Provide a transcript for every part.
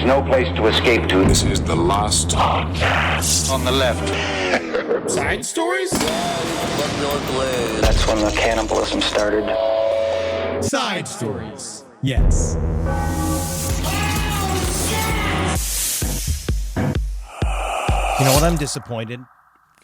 is no place to escape to. This is the last podcast. On the left. Side stories? That's when the cannibalism started. Side stories. Yes. You know what I'm disappointed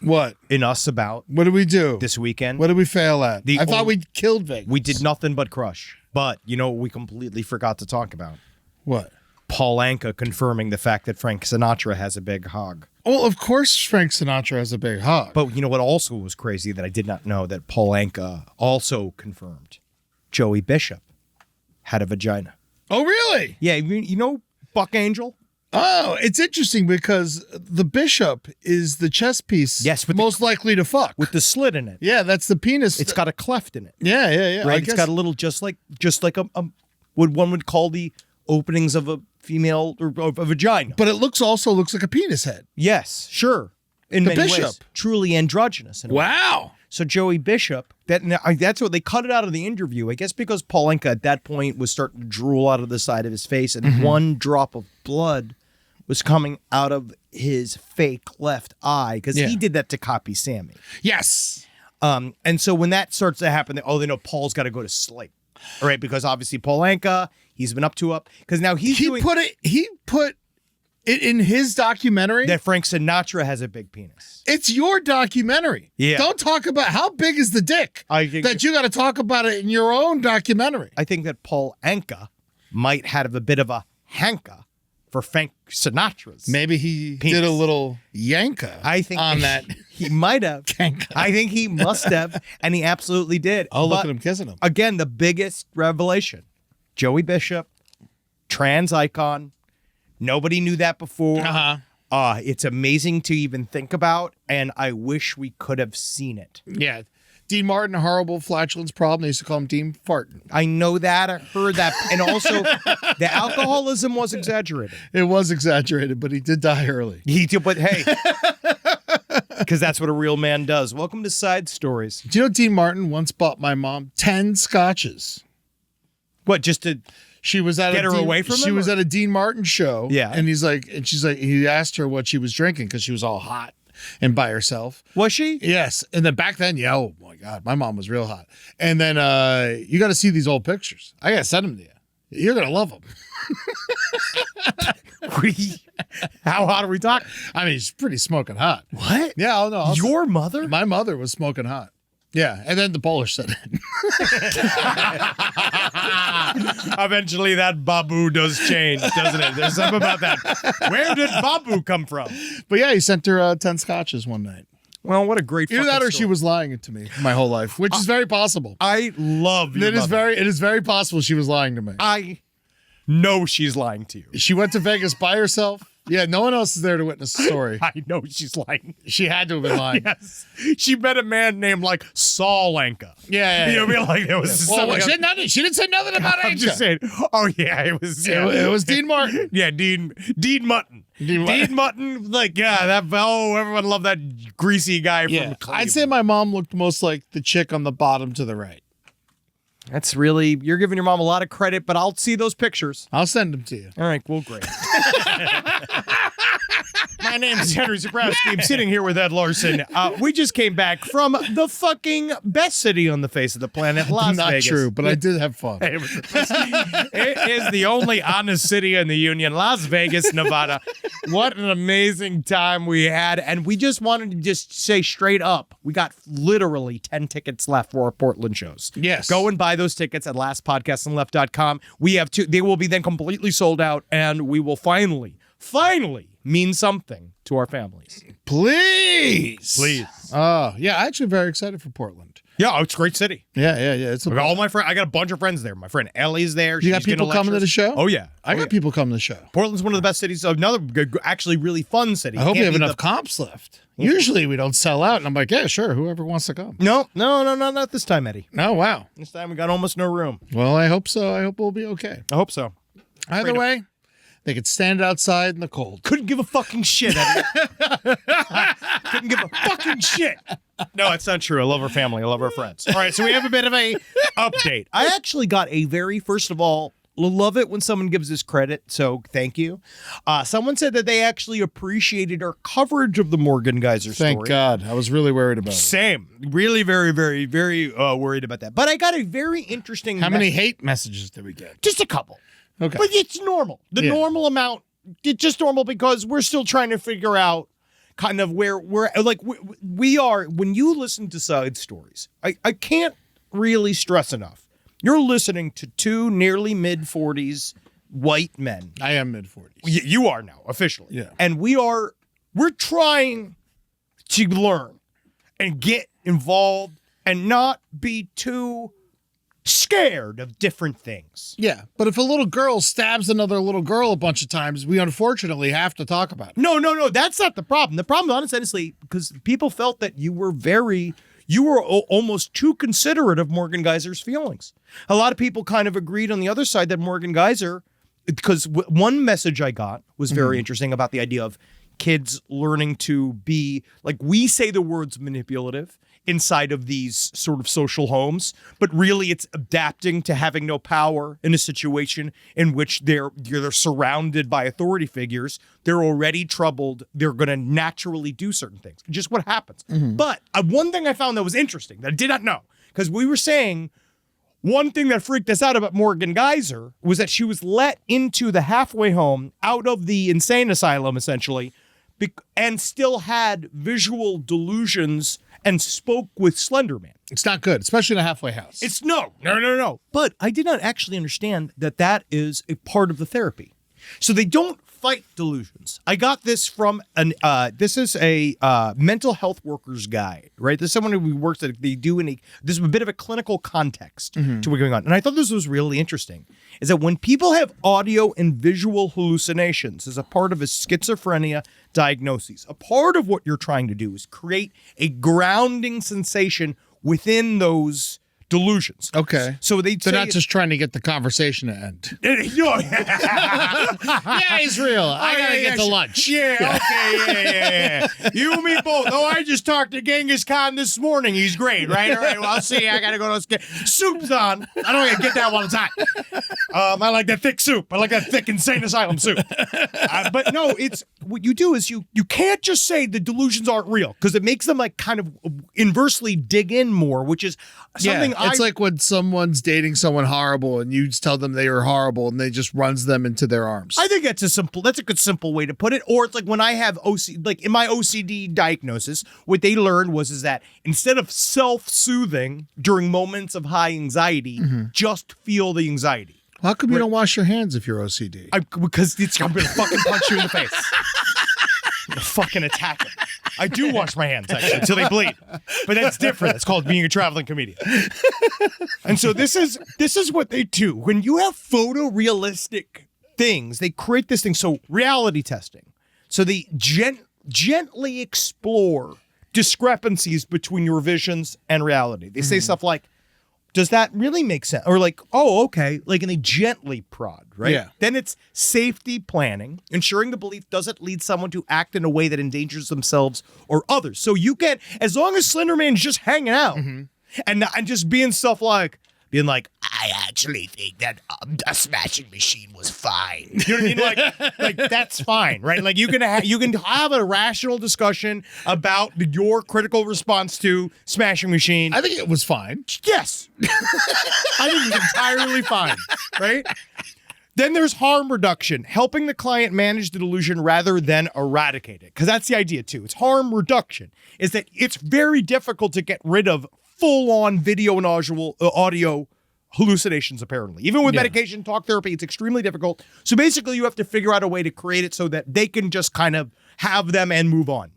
What? in us about What did we do? this weekend? What did we fail at? The I thought old- we killed Vegas. We did nothing but crush. But you know what we completely forgot to talk about? What? Paul Anka confirming the fact that Frank Sinatra has a big hog. Well, of course Frank Sinatra has a big hog. But you know what also was crazy that I did not know that Paul Anka also confirmed? Joey Bishop had a vagina. Oh, really? Yeah, you know Buck Angel? Oh, it's interesting because the bishop is the chess piece Yes, with most likely to fuck. With the slit in it. Yeah, that's the penis. It's got a cleft in it. Yeah. Right? It's got a little just like a what one would call the openings of a female or of a vagina. But it also looks like a penis head. Yes, sure. In The many bishop. ways. Truly androgynous. In a way. Wow. So Joey Bishop, that's what they cut it out of the interview. I guess because Paul Anka at that point was starting to drool out of the side of his face and one drop of blood was coming out of his fake left eye because he did that to copy Sammy. Yes. And so when that starts to happen, they know Paul's got to go to sleep. All right, because obviously Paul Anka, he's been up because now he put it in his documentary that Frank Sinatra has a big penis. It's your documentary. Yeah. Don't talk about how big is the dick that you got to talk about it in your own documentary. I think that Paul Anka might have a bit of a hanka for Frank Sinatra's. Maybe he penis. did a little yanka on that. He might have. Yanka. I think he must have, and he absolutely did. Oh, look But at him kissing him. Again, the biggest revelation. Joey Bishop, trans icon. Nobody knew that before. It's amazing to even think about, and I wish we could have seen it. Yeah. Dean Martin, a horrible flatulence problem. They used to call him Dean Fartin. I know that. I heard that. And also, the alcoholism was exaggerated. It was exaggerated, but he did die early. But hey, because that's what a real man does. Welcome to Side Stories. Do you know Dean Martin once bought my mom 10 scotches? What, just to... She was at Get her away from She him, was or- at a Dean Martin show. Yeah. And she's like, he asked her what she was drinking because she was all hot and by herself. Was she? Yes. And then back then, oh my God, my mom was real hot. And then you got to see these old pictures. I got to send them to you. You're going to love them. How hot are we talking? I mean, she's pretty smoking hot. What? Yeah, oh no. Your mother? My mother was smoking hot. Yeah. And then the Polish said it. Eventually that babu does change, doesn't it? There's something about that. Where did babu come from? But yeah, he sent her 10 scotches one night. Well, what a great Either that or story. she was lying to me my whole life, which is very possible. I love your mother. It is very possible she was lying to me. I know she's lying to you. She went to Vegas by herself. Yeah, no one else is there to witness the story. I know she's lying. She had to have been lying. Yes. She met a man named like Saul Anka. Yeah. You know what I mean? Like there was something she didn't say nothing about I'm Anka. just saying. Oh yeah, it was. Yeah. It was Dean Martin. Yeah, Dean Mutton. Dean Mutton. Like everyone loved that greasy guy from Cleveland. I'd say my mom looked most like the chick on the bottom to the right. That's really, you're giving your mom a lot of credit, but I'll see those pictures. I'll send them to you. All right, well, great. My name is Henry Zabrowski. I'm sitting here with Ed Larson. We just came back from the fucking best city on the face of the planet, Las Vegas. Not true, but I did have fun. It is the only honest city in the Union, Las Vegas, Nevada. What an amazing time we had. And we just wanted to just say straight up, we got literally 10 tickets left for our Portland shows. Yes. Go and buy those tickets at lastpodcastonleft.com. We have two. They will be then completely sold out, and we will finally mean something to our families. Please. Oh, yeah, I'm actually very excited for Portland. Yeah, it's a great city. Yeah. It's I got all my friends. I got a bunch of friends there. My friend Ellie's there. You got people coming to the show? Oh yeah, I got people coming to the show. Portland's one of the best cities. Another good, actually really fun city. I hope we Can't have beat enough comps left. Usually we don't sell out, and I'm like, yeah, sure, whoever wants to come. No, not this time, Eddie. Oh, wow. This time we got almost no room. Well, I hope so. I hope we'll be okay. I hope so. Either way, they could stand outside in the cold. Couldn't give a fucking shit, Eddie. Couldn't give a fucking shit. No, it's not true. I love our family. I love our friends. All right, so we have a bit of a update. I actually got a first of all, love it when someone gives us credit, so thank you. Someone said that they actually appreciated our coverage of the Morgan Geyser story. Thank God. I was really worried about it. Same. Really, very, very, very worried about that. But I got a very interesting... How many hate messages did we get? Just a couple. Okay. But it's normal. The normal amount, it's just normal because we're still trying to figure out kind of where we're... Like, we are... When you listen to side stories, I can't really stress enough. You're listening to two nearly mid-40s white men. I am mid-40s. You are now, officially. Yeah. And we're trying to learn and get involved and not be too scared of different things. Yeah, but if a little girl stabs another little girl a bunch of times, we unfortunately have to talk about it. No, that's not the problem. The problem, honestly, because people felt that you were almost too considerate of Morgan Geyser's feelings. A lot of people kind of agreed on the other side that Morgan Geyser, because one message I got was very interesting about the idea of kids learning to be, like, we say the words manipulative inside of these sort of social homes, but really it's adapting to having no power in a situation in which they're surrounded by authority figures. They're already troubled. They're going to naturally do certain things. Just what happens. But one thing I found that was interesting that I did not know, because we were saying one thing that freaked us out about Morgan Geyser was that she was let into the halfway home out of the insane asylum, essentially, and still had visual delusions and spoke with Slender Man. It's not good, especially in a halfway house. It's no. But I did not actually understand that is a part of the therapy. So they don't fight delusions. I got this from this is a mental health worker's guide, right? This is someone who works at, this is a bit of a clinical context to what's going on. And I thought this was really interesting, is that when people have audio and visual hallucinations as a part of a schizophrenia diagnosis, a part of what you're trying to do is create a grounding sensation within those delusions. Okay. So they're not just trying to get the conversation to end. Yeah, he's real. I gotta get to lunch. Yeah. You and me both. Oh, I just talked to Genghis Khan this morning. He's great, right? All right, well, I'll see. I gotta go to soup's on. I don't get that all the time. I like that thick soup. I like that thick insane asylum soup. But no, it's what you do is you can't just say the delusions aren't real, because it makes them like kind of inversely dig in more, which is something it's like when someone's dating someone horrible and you just tell them they are horrible and they just runs them into their arms. I think that's a good simple way to put it. Or it's like when I have like in my OCD diagnosis, what they learned is that instead of self-soothing during moments of high anxiety, just feel the anxiety. How come you don't wash your hands if you're OCD? Because I'm going to fucking punch you in the face. I'm going to fucking attack him. I do wash my hands, actually, until they bleed. But that's different. It's called being a traveling comedian. And so this is what they do. When you have photorealistic things, they create this thing. So reality testing. So they gently explore discrepancies between your visions and reality. They say stuff like, does that really make sense? Or like, oh, okay. Like, and they gently prod, right? Yeah. Then it's safety planning, ensuring the belief doesn't lead someone to act in a way that endangers themselves or others. So you can, as long as Slenderman's just hanging out and just being stuff like, I actually think that a smashing machine was fine. You know what I mean? Like that's fine, right? Like you can have a rational discussion about your critical response to Smashing Machine. I think it was fine. Yes. I think it's entirely fine, right? Then there's harm reduction, helping the client manage the delusion rather than eradicate it. Because that's the idea, too. It's harm reduction, is that it's very difficult to get rid of full-on video and audio hallucinations, apparently. Even with medication, talk therapy, it's extremely difficult. So basically, you have to figure out a way to create it so that they can just kind of have them and move on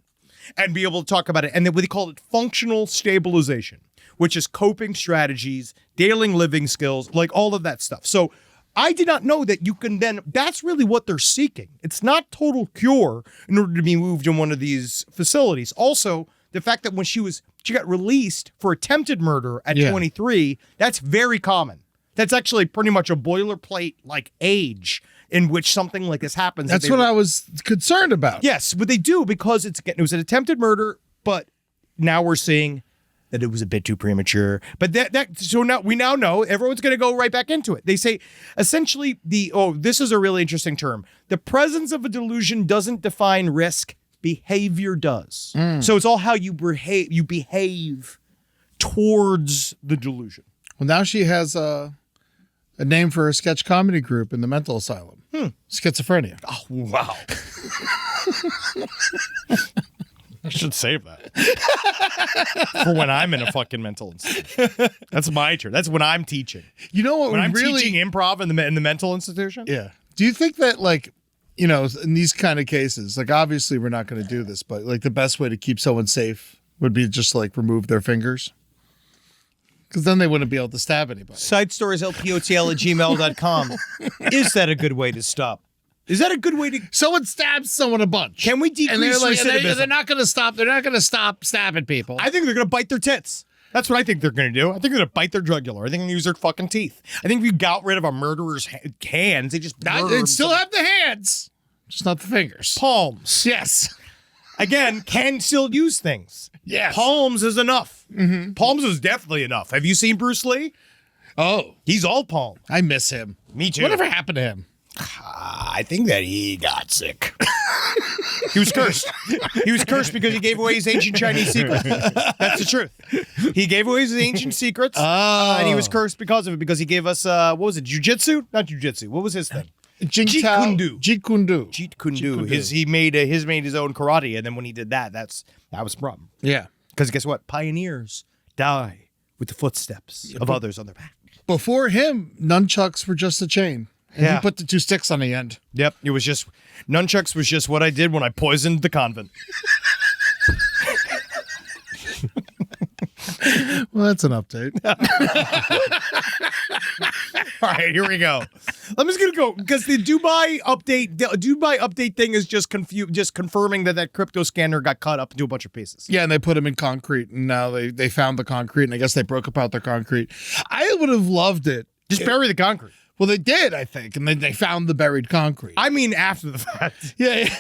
and be able to talk about it. And then they call it functional stabilization, which is coping strategies, daily living skills, like all of that stuff. So I did not know that you can then, that's really what they're seeking. It's not total cure in order to be moved in one of these facilities. Also, the fact that when she got released for attempted murder at 23, that's very common. That's actually pretty much a boilerplate like age in which something like this happens. That's what I was concerned about. Yes, but they do, because it was an attempted murder, but now we're seeing that it was a bit too premature. But so now we now know everyone's going to go right back into it. They say essentially this is a really interesting term. The presence of a delusion doesn't define risk. Behavior does. So it's all how you behave towards the delusion. Well, now she has a name for a sketch comedy group in the mental asylum. Schizophrenia. Oh, wow. I should save that for when I'm in a fucking mental institution. That's my turn. That's when I'm teaching. You know what? When I'm really teaching improv in the mental institution. Yeah. Do you think that like, you know, in these kind of cases, like obviously we're not going to do this, but like the best way to keep someone safe would be just like remove their fingers? Because then they wouldn't be able to stab anybody. SideStoriesLPOTL@gmail.com. Is that a good way to stop? Is that a good way to? Someone stabs someone a bunch. Can we decrease recidivism? They're not going to stop. They're not going to stop stabbing people. I think they're going to bite their tits. That's what I think they're going to do. I think they're going to bite their jugular. I think they're going to use their fucking teeth. I think if you got rid of a murderer's hands, they just They'd still have the hands, just not the fingers. palms. Yes. Again, can still use things. Yes. Palms is enough. Palms is definitely enough. Have you seen Bruce Lee? Oh, He's all palm. I miss him. Me too. Whatever happened to him? I think that he got sick. He was cursed. He was cursed because he gave away his ancient Chinese secrets. That's the truth. He gave away his ancient secrets, and he was cursed because of it. Because he gave us what was it? Jiu-jitsu? Not jiu-jitsu. What was his thing? Jeet Kune Do. Jeet Kune Do. Jeet Kune Do. He made his own karate, and then when he did that was the problem. Yeah. Because guess what? Pioneers die with the footsteps of others on their back. Before him, nunchucks were just a chain. And Yeah. he put the two sticks on the end. Yep, it was just nunchucks was just what I did when I poisoned the convent. Well, that's an update. All right, here we go. I'm just gonna go because the Dubai update thing is just confirming that crypto scanner got cut up into a bunch of pieces. Yeah, and they put him in concrete, and now they found the concrete, and I guess they broke apart the concrete. I would have loved it. Just bury the concrete. Well, they did, I think, and then they found the buried concrete. I mean, after the fact, Yeah.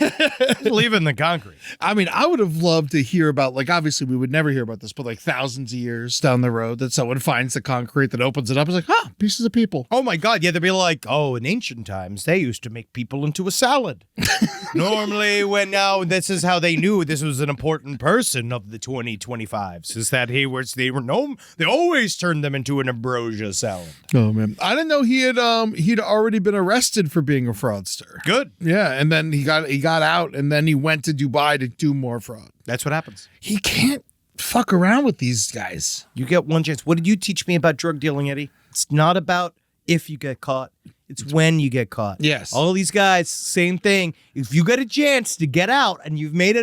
leave it in the concrete. I mean, I would have loved to hear about, like, obviously we would never hear about this, but like thousands of years down the road that someone finds the concrete that opens it up. It's like, pieces of people. Oh my God, yeah, they'd be like, oh, in ancient times, they used to make people into a salad. Normally, this is how they knew this was an important person of the 2025s, is that they always turned them into an ambrosia salad. Oh man, I didn't know he'd already been arrested for being a fraudster. Good. Yeah, and then he got out, and then he went to Dubai to do more fraud. That's what happens. He can't fuck around with these guys. You get one chance. What did you teach me about drug dealing, Eddie? It's not about if you get caught. It's when you get caught. Yes. All these guys, same thing. If you get a chance to get out and you made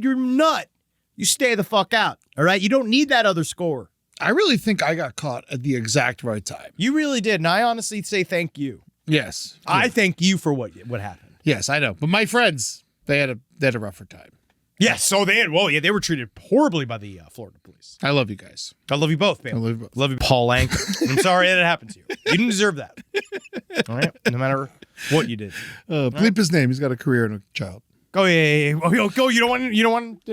your nut, you stay the fuck out. All right? You don't need that other score. I really think I got caught at the exact right time. You really did. And I honestly say thank you. Yes. I thank you for what happened. Yes, I know. But my friends, they had a rougher time. Yes. So they were treated horribly by the Florida police. I love you guys. I love you both, man. I love you both. Love you, Paul Anka. I'm sorry that it happened to you. You didn't deserve that. All right? No matter what you did. Bleep his name. He's got a career and a child. Go, yeah. Oh, go. You don't want.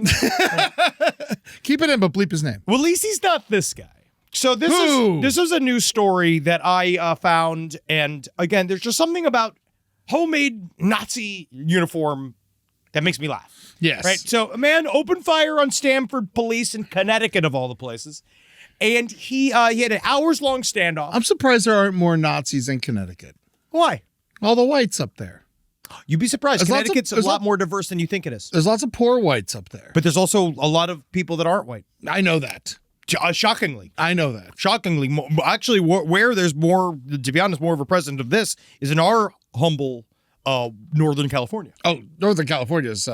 Keep it in, but bleep his name. Well, at least he's not this guy. So this is a news story that I found, and again, there's just something about homemade Nazi uniform that makes me laugh. Yes. Right. So a man opened fire on Stamford police in Connecticut, of all the places, and he had an hours-long standoff. I'm surprised there aren't more Nazis in Connecticut. Why? All the whites up there. You'd be surprised. There's lots of- Connecticut's a lot more diverse than you think it is. There's lots of poor whites up there. But there's also a lot of people that aren't white. I know that. Shockingly. I know that. Shockingly. Actually, where there's more, to be honest, more of a precedent of this is in our humble Northern California. Oh, Northern California is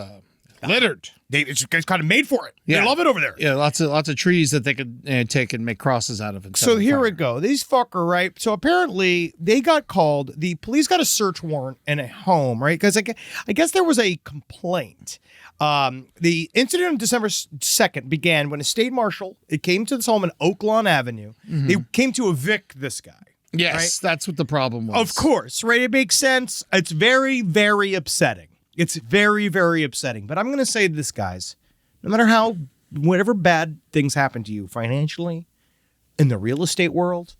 littered. It's kind of made for it. Yeah. They love it over there. Yeah, lots of trees that they could take and make crosses out of. So here we go. These fucker, right? So apparently they got called. The police got a search warrant in a home, right? Because I guess there was a complaint. The incident on December 2nd began when a state marshal, it came to this home in Oak Lawn Avenue. Mm-hmm. They came to evict this guy. Yes, right? That's what the problem was. Of course, right? It makes sense. It's very, very upsetting. It's very, very upsetting. But I'm going to say this, guys, no matter how whatever bad things happen to you financially in the real estate world,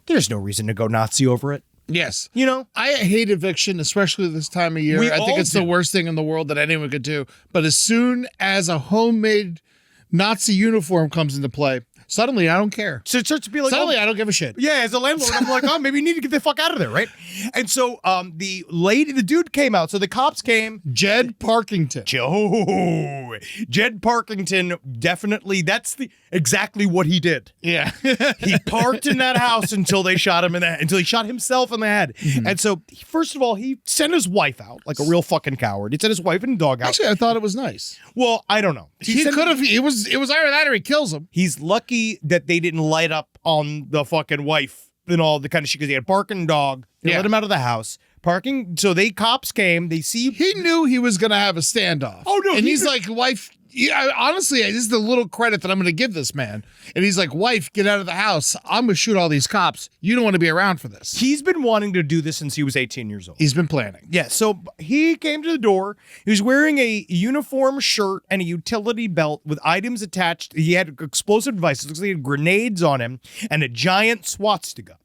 there's no reason to go Nazi over it. Yes. You know? I hate eviction, especially this time of year. We I think all it's the do. worst thing in the world that anyone could do. But as soon as a homemade Nazi uniform comes into play, suddenly I don't care. So it starts to be like, Suddenly I don't give a shit. yeah, as a landlord, I'm like, oh, maybe you need to get the fuck out of there, right? And so the dude came out. So the cops came. Jed Parkington. Jed Parkington, definitely, that's exactly what he did. Yeah. He parked in that house until they shot him until he shot himself in the head. And so, first of all, he sent his wife out like a real fucking coward. He sent his wife and dog out. Actually, I thought it was nice. Well, I don't know. He could have. It was either that or he kills him. He's lucky that they didn't light up on the fucking wife and all the kind of shit because he had a barking dog. They Yeah. let him out of the house. Parking. So cops came. They see. He knew he was going to have a standoff. Oh, no, And he he's knew- like, wife. Yeah, honestly, this is the little credit that I'm going to give this man. And he's like, wife, get out of the house. I'm going to shoot all these cops. You don't want to be around for this. He's been wanting to do this since he was 18 years old. He's been planning. Yeah, so he came to the door. He was wearing a uniform shirt and a utility belt with items attached. He had explosive devices. Looks like he had grenades on him and a giant swastika.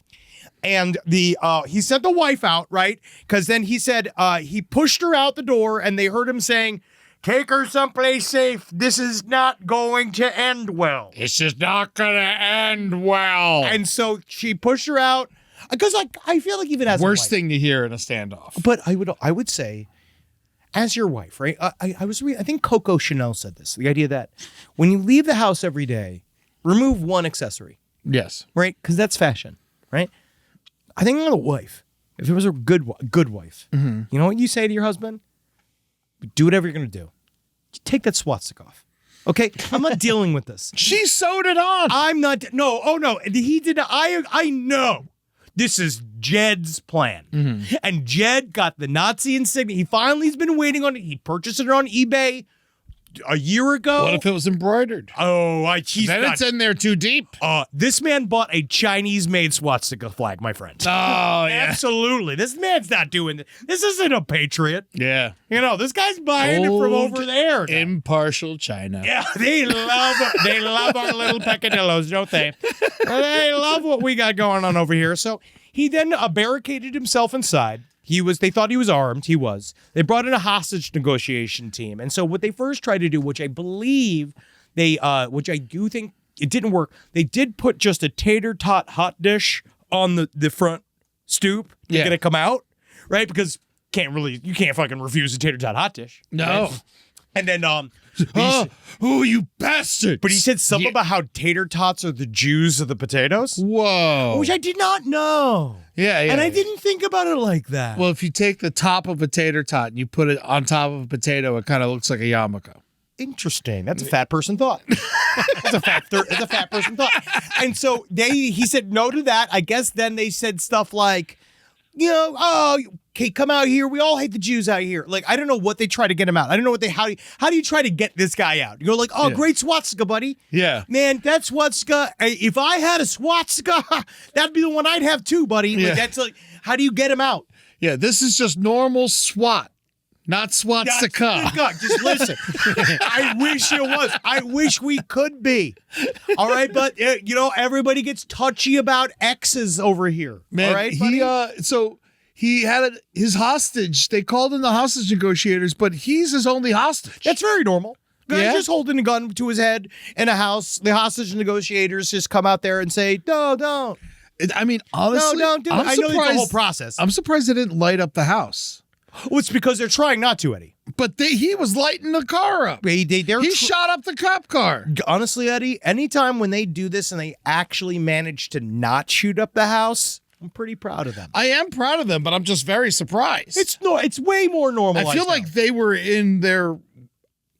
And he sent the wife out, right? Because then he said he pushed her out the door and they heard him saying, "Take her someplace safe. This is not going to end well." This is not going to end well. And so she pushed her out. Because I feel like even as a Worst wife, thing to hear in a standoff. but I would say, as your wife, right? I think Coco Chanel said this. The idea that when you leave the house every day, remove one accessory, Yes. right? Because that's fashion, right? I think I'm a wife. If it was a good wife, you know what you say to your husband? Do whatever you're gonna do. Take that swastika off. Okay, I'm not dealing with this. She sewed it on. I'm not. No. Oh no. He did. I know. This is Jed's plan. And Jed got the Nazi insignia. He finally's been waiting on it. He purchased it on eBay a year ago. What if it was embroidered? Oh, he's Then not. it's in there too deep. This man bought a Chinese-made swastika flag, my friend. Oh, yeah. Absolutely. This man's not doing this. This isn't a patriot. Yeah. You know, this guy's buying it from Old over there. now. Impartial China. Yeah, they love our little peccadillos, don't they? They love what we got going on over here. So he then barricaded himself inside. They thought he was armed. He was. They brought in a hostage negotiation team. And so what they first tried to do, which I believe which I do think it didn't work. They did put just a tater tot hot dish on the front stoop to Yeah. get it come out, right? Because you can't fucking refuse a tater tot hot dish. No. Right? And then Oh, you bastard. but he said something about how tater tots are the Jews of the potatoes, Whoa. which I did not know. Yeah, yeah. And I didn't think about it like that. Well, if you take the top of a tater tot and you put it on top of a potato, it kind of looks like a yarmulke. Interesting. That's a fat person thought. It's a fat person thought. And so he said no to that. I guess then they said stuff like, okay, come out here. We all hate the Jews out here. Like, I don't know what they try to get him out. I don't know how do you try to get this guy out? You go like, great swastika, buddy. Yeah. Man, that swastika, if I had a swastika, that'd be the one I'd have too, buddy. Like, Yeah. that's like, how do you get him out? Yeah, this is just normal SWAT, not swastika. God, just listen. I wish it was. I wish we could be. All right, but everybody gets touchy about X's over here. Man, all right, buddy? he had his hostage. They called in the hostage negotiators, but he's his only hostage. That's very normal. Guys Yeah? just holding a gun to his head in a house. The hostage negotiators just come out there and say, "No, don't. I mean, honestly, No, don't do it." I know it's the whole process. I'm surprised they didn't light up the house. Well, it's because they're trying not to, Eddie. But he was lighting the car up. He shot up the cop car. Honestly, Eddie, anytime when they do this and they actually manage to not shoot up the house, I'm pretty proud of them. I am proud of them, but I'm just very surprised. It's way more normal. I feel like they were in their.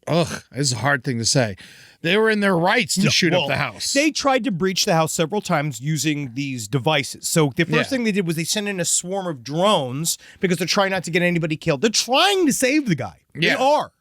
Ugh, this is a hard thing to say. They were in their rights to shoot up the house. They tried to breach the house several times using these devices. So the first thing they did was they sent in a swarm of drones because they're trying not to get anybody killed. They're trying to save the guy. Yeah. They are.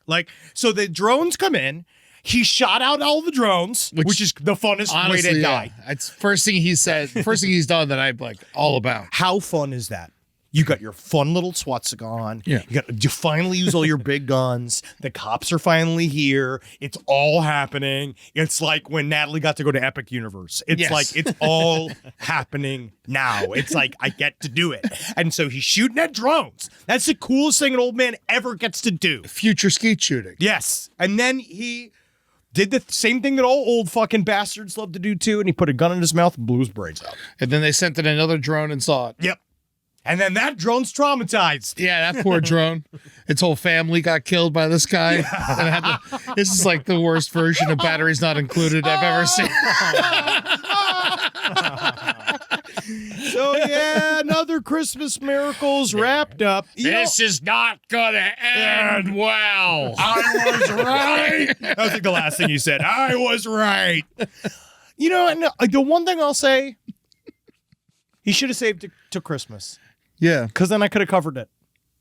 So the drones come in. He shot out all the drones, which is the funnest honestly, way to die. It's first thing he said, first thing he's done that I'm like all about. How fun is that? You got your fun little swastika on. Yeah. You finally use all your big guns. The cops are finally here. It's all happening. It's like when Natalie got to go to Epic Universe. It's Yes. like it's all happening now. It's like I get to do it. And so he's shooting at drones. That's the coolest thing an old man ever gets to do. Future skeet shooting. Yes. And then he did the same thing that all old fucking bastards love to do too. And he put a gun in his mouth and blew his brains out. And then they sent in another drone and saw it. Yep. And then that drone's traumatized. Yeah, that poor drone. Its whole family got killed by this guy. And this is like the worst version of batteries not included I've ever seen. So yeah, another Christmas miracles wrapped up. This is not gonna end well. I was right. That was like the last thing you said. I was right. You know, and the one thing I'll say, he should have saved it to Christmas. Yeah. Because then I could have covered it.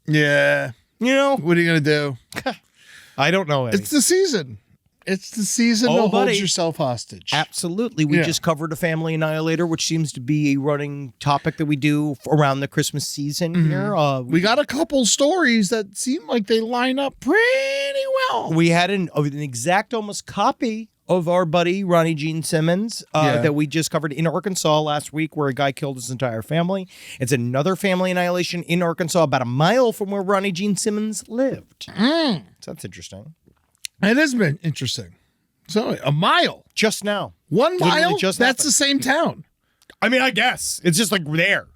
Yeah. You know? What are you gonna do? I don't know. Eddie. It's the season. It's the season to hold yourself hostage. Absolutely. We just covered a family annihilator, which seems to be a running topic that we do around the Christmas season here. We got a couple stories that seem like they line up pretty well. We had an exact almost copy of our buddy Ronnie Gene Simmons that we just covered in Arkansas last week, where a guy killed his entire family. It's another family annihilation in Arkansas, about a mile from where Ronnie Gene Simmons lived. So that's interesting. It has been interesting. So a mile. Just now. 1 Literally mile? just That's happened. the same town. I mean, I guess. It's just like there.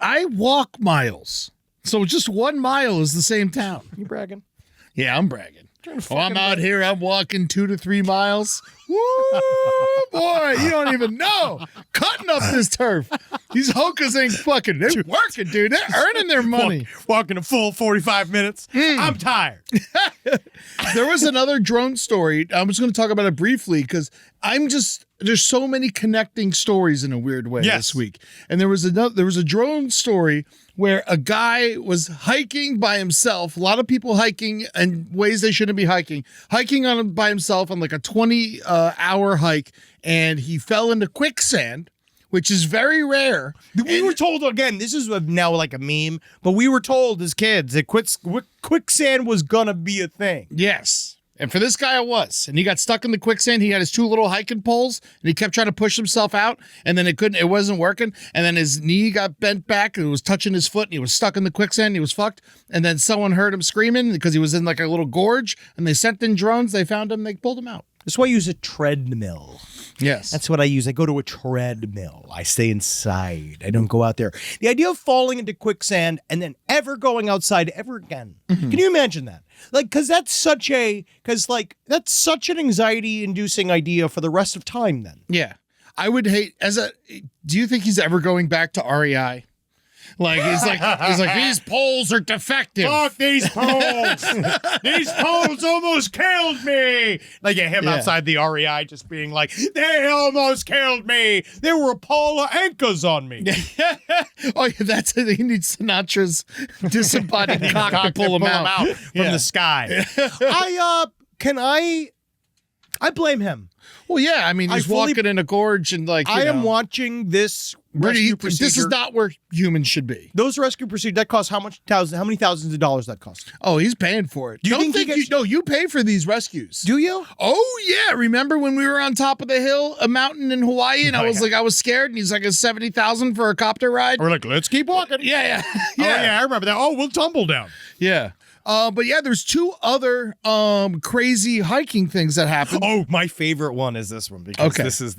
I walk miles. So just 1 mile is the same town. You bragging? Yeah, I'm bragging. Oh, I'm out here. I'm walking 2 to 3 miles. Woo, boy, you don't even know. Cutting up this turf. These hokas ain't fucking. They're working, dude. They're earning their money. Walking a full 45 minutes. I'm tired. There was another drone story. I was going to talk about it briefly because there's so many connecting stories in a weird way this week. And there was a drone story where a guy was hiking by himself. A lot of people hiking in ways they shouldn't be hiking by himself on like a 20-hour hike, and he fell into quicksand, which is very rare. We were told, again, this is now like a meme, but we were told as kids that quicksand was gonna be a thing. Yes. And for this guy, it was. And he got stuck in the quicksand. He had his 2 little hiking poles, and he kept trying to push himself out, and then it wasn't working. And then his knee got bent back, and it was touching his foot, and he was stuck in the quicksand, and he was fucked. And then someone heard him screaming because he was in like a little gorge, and they sent in drones. They found him. They pulled him out. That's why I use a treadmill. Yes. That's what I use. I go to a treadmill. I stay inside. I don't go out there. The idea of falling into quicksand and then ever going outside ever again. Can you imagine that? Like, that's such an anxiety-inducing idea for the rest of time then. Yeah. I would hate do you think he's ever going back to REI? Like he's like these poles are defective. Fuck these poles! These poles almost killed me. Like him outside the REI, just being like, "They almost killed me. There were Paula Ankas on me." Oh, yeah, he needs Sinatra's disembodied cock to pull him out from the sky. I blame him. Well, yeah, I mean, he's walking in a gorge and like I am watching this rescue procedure. This is not where humans should be. Those rescue procedures, that costs how many thousands of dollars that cost? Oh, he's paying for it. You pay for these rescues. Do you? Oh, yeah. Remember when we were on top of the hill, a mountain in Hawaii, and I was scared, and he's like, it's $70,000 for a copter ride? We're like, let's keep walking. Yeah. Oh, yeah, I remember that. Oh, we'll tumble down. Yeah. But yeah, there's 2 other crazy hiking things that happen. Oh, my favorite one is this one because this is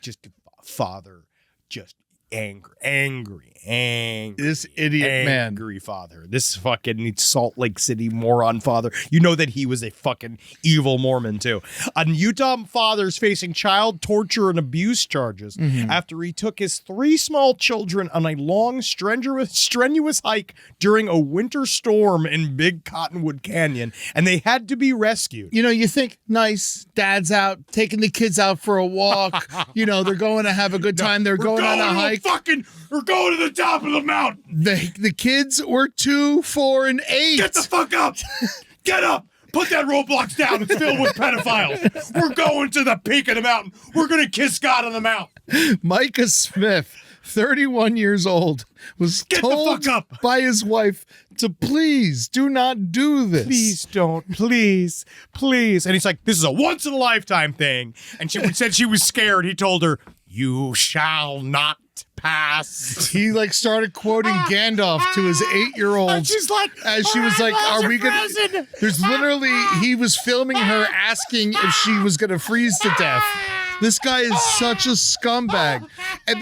just the father, just angry. This idiot man. Angry father. This fucking Salt Lake City moron father. You know that he was a fucking evil Mormon too. A Utah father's facing child torture and abuse charges after he took his 3 small children on a long, strenuous hike during a winter storm in Big Cottonwood Canyon, and they had to be rescued. You know, you think, nice, dad's out, taking the kids out for a walk. They're going to have a good time. They're going on a hike. We're going to the top of the mountain. The kids were 2, 4, and 8. Get the fuck up. Get up. Put that Roblox down. It's filled with pedophiles. We're going to the peak of the mountain. We're going to kiss God on the mountain. Micah Smith 31 years old, was Get the told fuck up. by his wife to please do not do this. Please don't. Please. Please. And he's like, this is a once in a lifetime thing. And she said she was scared. He told her, you shall not pass. He like started quoting Gandalf to his 8-year-old. And she's like, as she was like, "Are we gonna?" frozen. There's literally he was filming her asking if she was gonna freeze to death. This guy is such a scumbag. And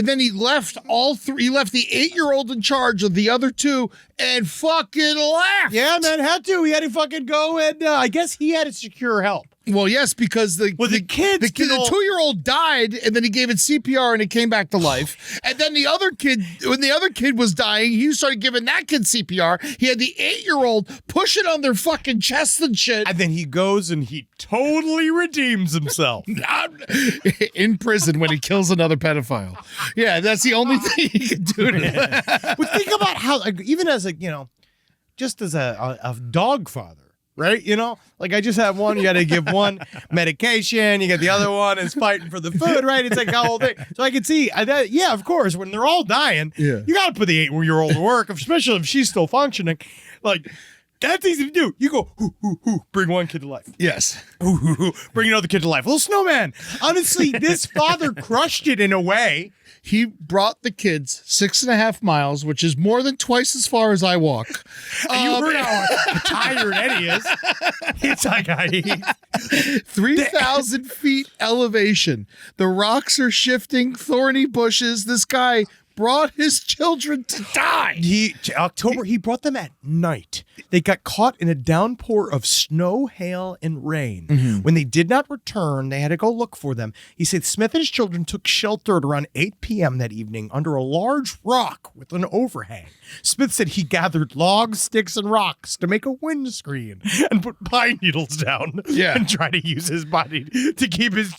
then he left all three. He left the 8-year-old in charge of the other two and fucking left. Yeah, man, had to. He had to fucking go and I guess he had to secure help. Well, yes, because the kids the can all- 2-year-old died, and then he gave it CPR, and it came back to life. And then the other kid, when the other kid was dying, he started giving that kid CPR. He had the 8-year-old push it on their fucking chest and shit. And then he goes and he totally redeems himself. In prison when he kills another pedophile. Yeah, that's the only thing he can do to him. But think about how, like, even as a, just as a dog father, right? Like I just have one, you got to give one medication, you get the other one is fighting for the food, right? It's like the whole thing. So I can see, yeah, of course, when they're all dying, you got to put the 8-year-old to work, especially if she's still functioning. Like, that's easy to do. You go, bring one kid to life. Yes. Bring another kid to life. Little snowman. Honestly, this father crushed it in a way. He brought the kids 6.5 miles, which is more than twice as far as I walk. And you heard how tired Eddie is. It's like 3,000 feet elevation. The rocks are shifting, thorny bushes. This guy brought his children to die. He brought them at night. They got caught in a downpour of snow, hail, and rain. When they did not return, they had to go look for them. He said Smith and his children took shelter at around 8 p.m. that evening under a large rock with an overhang. Smith said he gathered logs, sticks, and rocks to make a windscreen and put pine needles down and try to use his body to keep his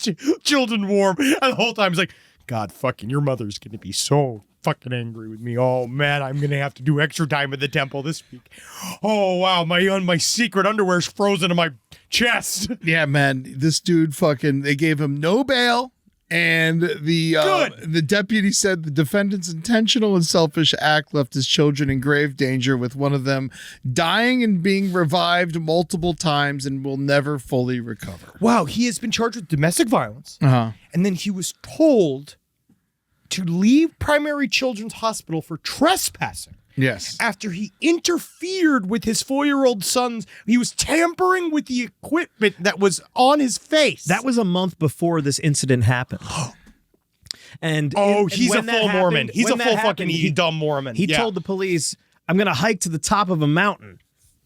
children warm. And the whole time he's like, God, fucking, your mother's going to be so fucking angry with me. Oh, man, I'm going to have to do extra time at the temple this week. Oh, wow, my secret underwear's frozen in my chest. Yeah, man, this dude they gave him no bail. And the deputy said the defendant's intentional and selfish act left his children in grave danger, with one of them dying and being revived multiple times and will never fully recover. Wow, he has been charged with domestic violence. Uh-huh. And then he was told to leave Primary Children's Hospital for trespassing. Yes. After he interfered with his 4-year-old son's, he was tampering with the equipment that was on his face. That was a month before this incident happened. And he's a full Mormon. He's a full fucking dumb Mormon. He told the police, I'm going to hike to the top of a mountain.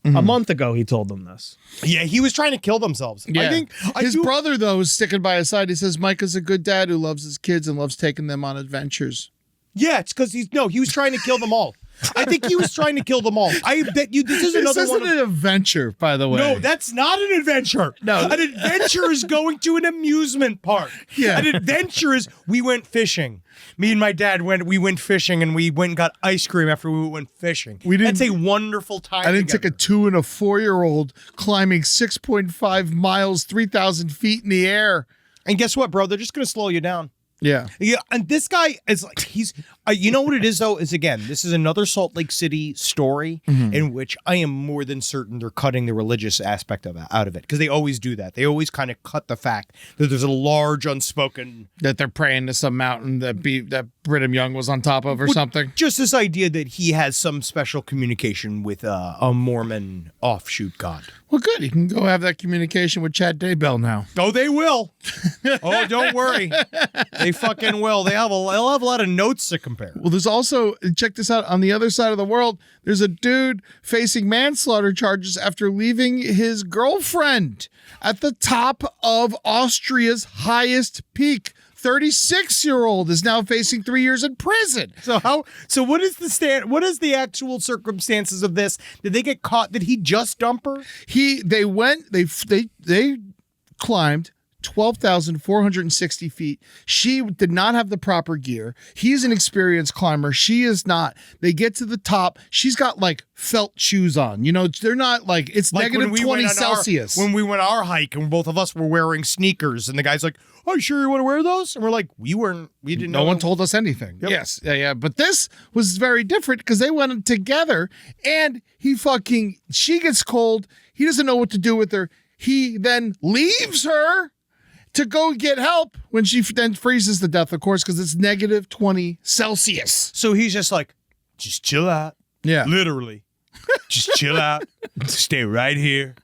A month ago, he told them this. Yeah, he was trying to kill themselves. Yeah. I think his brother, though, is sticking by his side. He says Micah's a good dad who loves his kids and loves taking them on adventures. Yeah, it's because he was trying to kill them all. I think he was trying to kill them all. I bet you this is another one. This isn't an adventure, by the way. No, that's not an adventure. No, an adventure is going to an amusement park. Yeah, an adventure is we went fishing. Me and my dad we went fishing and we went and got ice cream after we went fishing. That's a wonderful time. I didn't take a 2 and a 4-year-old climbing 6.5 miles, 3,000 feet in the air. And guess what, bro? They're just going to slow you down. Yeah. And this guy is like, he's, you know what it is though, is again, this is another Salt Lake City story in which I am more than certain they're cutting the religious aspect out of it. Because they always do that. They always kind of cut the fact that there's a large unspoken. That they're praying to some mountain that Brigham Young was on top of or something. Just this idea that he has some special communication with a Mormon offshoot god. Well, good. You can go have that communication with Chad Daybell now. Oh, they will. Oh, don't worry. They fucking will. They'll have a lot of notes to compare. Well, there's also, check this out, on the other side of the world, there's a dude facing manslaughter charges after leaving his girlfriend at the top of Austria's highest peak. 36-year-old is now facing 3 years in prison. So what is the actual circumstances of this? Did they get caught? Did he just dump her? They climbed 12,460 feet. She did not have the proper gear. He's an experienced climber. She is not. They get to the top. She's got like felt shoes on. You know, they're not like, it's Like negative when we 20 went on Celsius. when we went our hike and both of us were wearing sneakers and the guy's like, "Oh, you sure you want to wear those?" And we're like, we didn't know. No one told us anything. Yep. Yes. Yeah. But this was very different because they went together and she gets cold. He doesn't know what to do with her. He then leaves her to go get help when she then freezes to death, of course, because it's negative 20 Celsius. So he's just like, just chill out. Yeah. Literally. Just chill out. Stay right here.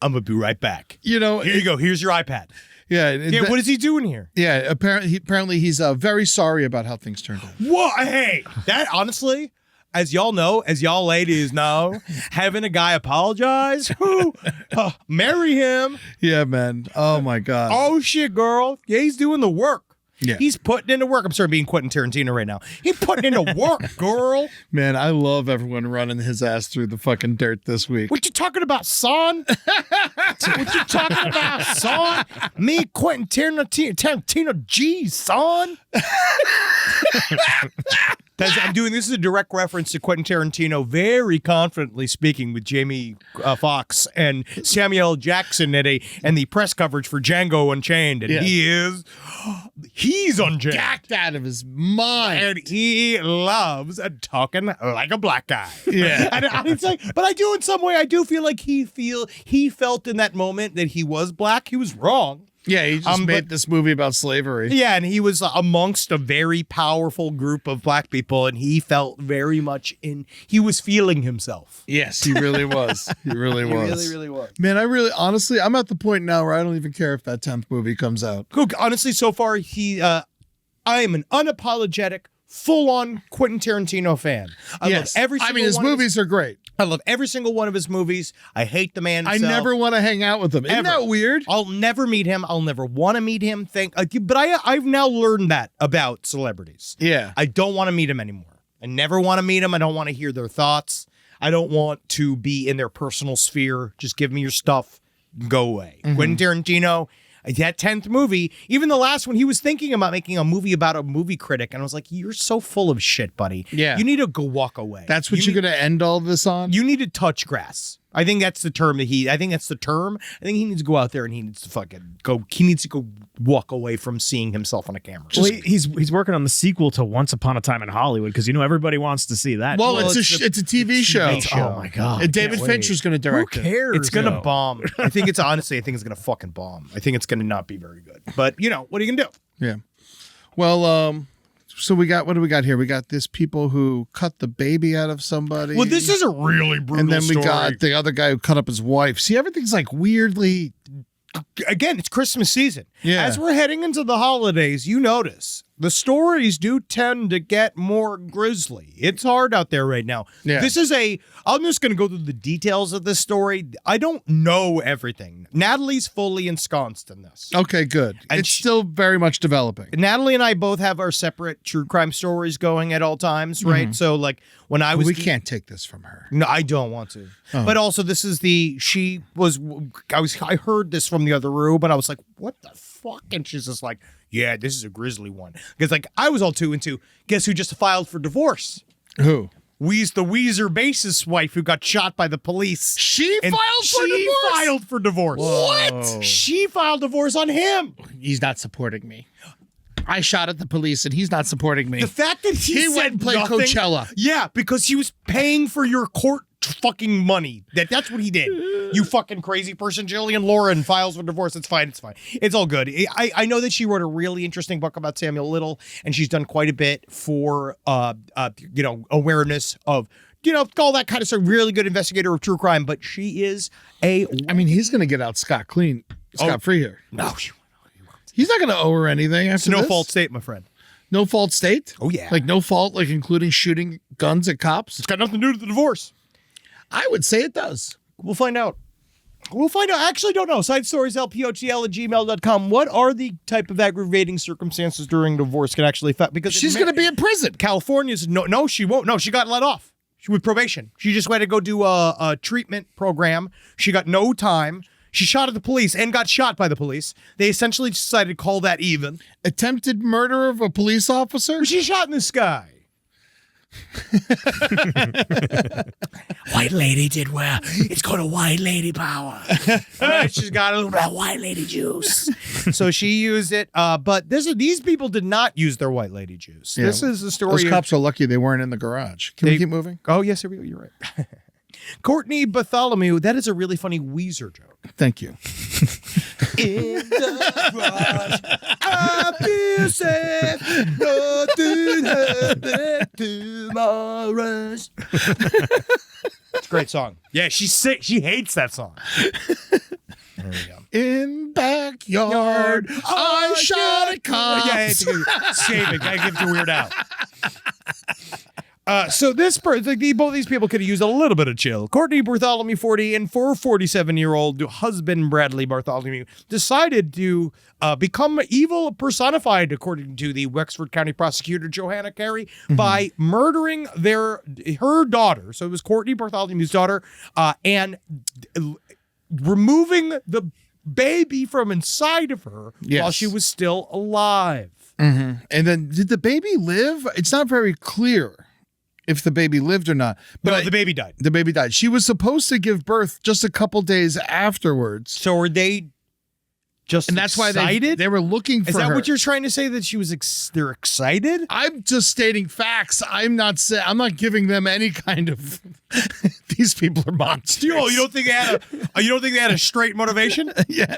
I'm going to be right back. You know, Here you go. Here's your iPad. Yeah. Yeah, what is he doing here? Yeah. Apparently he's very sorry about how things turned out. Whoa, hey, that honestly, as y'all know, as y'all ladies know, having a guy apologize, marry him. Yeah, man. Oh, my God. Oh, shit, girl. Yeah, he's doing the work. Yeah. He's putting into work. I'm sorry, being Quentin Tarantino right now. He's putting into work, girl. Man, I love everyone running his ass through the fucking dirt this week. What you talking about, son? What you talking about, son? Me, Quentin Tarantino G, son. I'm doing this is a direct reference to Quentin Tarantino very confidently speaking with Jamie Foxx and Samuel L. Jackson and the press coverage for Django Unchained, and Yes. he's unchained. Gacked out of his mind. And he loves talking like a black guy. Yeah. It's like, but I do in some way. I do feel like he felt in that moment that he was black. He was wrong. Yeah, he just made this movie about slavery. Yeah, and he was amongst a very powerful group of black people, and he felt very much he was feeling himself. Yes, he really was. He really was. Really was. Man, honestly, I'm at the point now where I don't even care if that 10th movie comes out. Honestly, so far, I am an unapologetic, full-on Quentin Tarantino fan. I love every single his one of movies are great. I love every single one of his movies. I hate the man I himself. never want to hang out with him. Isn't that weird? I'll never meet him. I'll never want to meet him. But I've now learned that about celebrities. Yeah. I don't want to meet him anymore. I never want to meet him. I don't want to hear their thoughts. I don't want to be in their personal sphere. Just give me your stuff. Go away. Quentin Tarantino, that 10th movie, even the last one, he was thinking about making a movie about a movie critic. And I was like, you're so full of shit, buddy. Yeah. You need to go walk away. That's what you're going to end all this on? You need to touch grass. I think that's the term I think he needs to go out there and he needs to go walk away from seeing himself on a camera. Well, he's working on the sequel to Once Upon a Time in Hollywood because everybody wants to see that. Well, it's a TV show. Oh my God! And David Fincher's going to direct Who cares? It's gonna though? bomb. I think it's gonna fucking bomb. I think it's gonna not be very good. But what are you gonna do? Yeah. Well, so what do we got here? We got this people who cut the baby out of somebody. Well, this is a really brutal and then we story. got the other guy who cut up his wife. See, everything's like weirdly. Again, it's Christmas season. Yeah. As we're heading into the holidays, you notice the stories do tend to get more grisly. It's hard out there right now. Yeah. I'm just going to go through the details of this story. I don't know everything. Natalie's fully ensconced in this. Okay, good. And it's still very much developing. Natalie and I both have our separate true crime stories going at all times, right? So like when I was We can't take this from her. No, I don't want to. But also this is I heard this from the other room and I was like, what the fuck? And she's just like, yeah, this is a grisly one. Because like I was all too into, guess who just filed for divorce? Who? The Weezer bassist wife who got shot by the police. She And filed for she divorce? filed for divorce. What? She filed divorce on him. He's not supporting me. I shot at the police and he's not supporting me. The fact that he went said and played nothing- Coachella. Yeah, because he was paying for your court fucking money. That's what he did. You fucking crazy person. Jillian Lauren files for divorce. It's fine. It's fine. It's all good. I know that she wrote a really interesting book about Samuel Little, and she's done quite a bit for awareness of all that kind of stuff. Really good investigator of true crime, but she is I mean, he's going to get out scot free here. no. He's not going to owe her anything after It's no this. fault state, my friend. No fault state? Oh, yeah. Like no fault, like including shooting guns at cops? It's got nothing to do with the divorce. I would say it does. We'll find out. I actually don't know. Side stories, lpotl@gmail.com. What are the type of aggravating circumstances during divorce can actually affect? Because She's going to be in prison. California's no, she won't. No, she got let off. She with probation. She just went to go do a treatment program. She got no time. She shot at the police and got shot by the police. They essentially decided to call that even. Attempted murder of a police officer? She shot in the sky. White lady did well. It's called a white lady power. She's got a little bit of white lady juice. So she used it. But these people did not use their white lady juice. Yeah, This is the story. Those of- cops are lucky they weren't in the garage. Can we keep moving? Oh, yes, you're right. Courtney Bartholomew, that is a really funny Weezer joke. Thank you. In the garage, I feel safe. Nothing happened to my rush. It's a great song. Yeah, she's sick. She hates that song. There we go. In backyard, I shot a cop. Yeah, it's good. Save it. Gotta give it to Weird Al. So this person, both these people could have used a little bit of chill. Courtney Bartholomew, 40, and 47-year-old husband Bradley Bartholomew decided to become evil personified, according to the Wexford County prosecutor Johanna Carey, by murdering her daughter. So it was Courtney Bartholomew's daughter, and removing the baby from inside of her while she was still alive. And then, did the baby live? It's not very clear if the baby lived or not. But No, the baby died. The baby died. She was supposed to give birth just a couple days afterwards. So were they just And that's why excited? they were looking for Is that her. what you're trying to say? That she was they're excited? I'm just stating facts. I'm not giving them any kind of these people are monsters. You don't think they had a straight motivation? Yeah.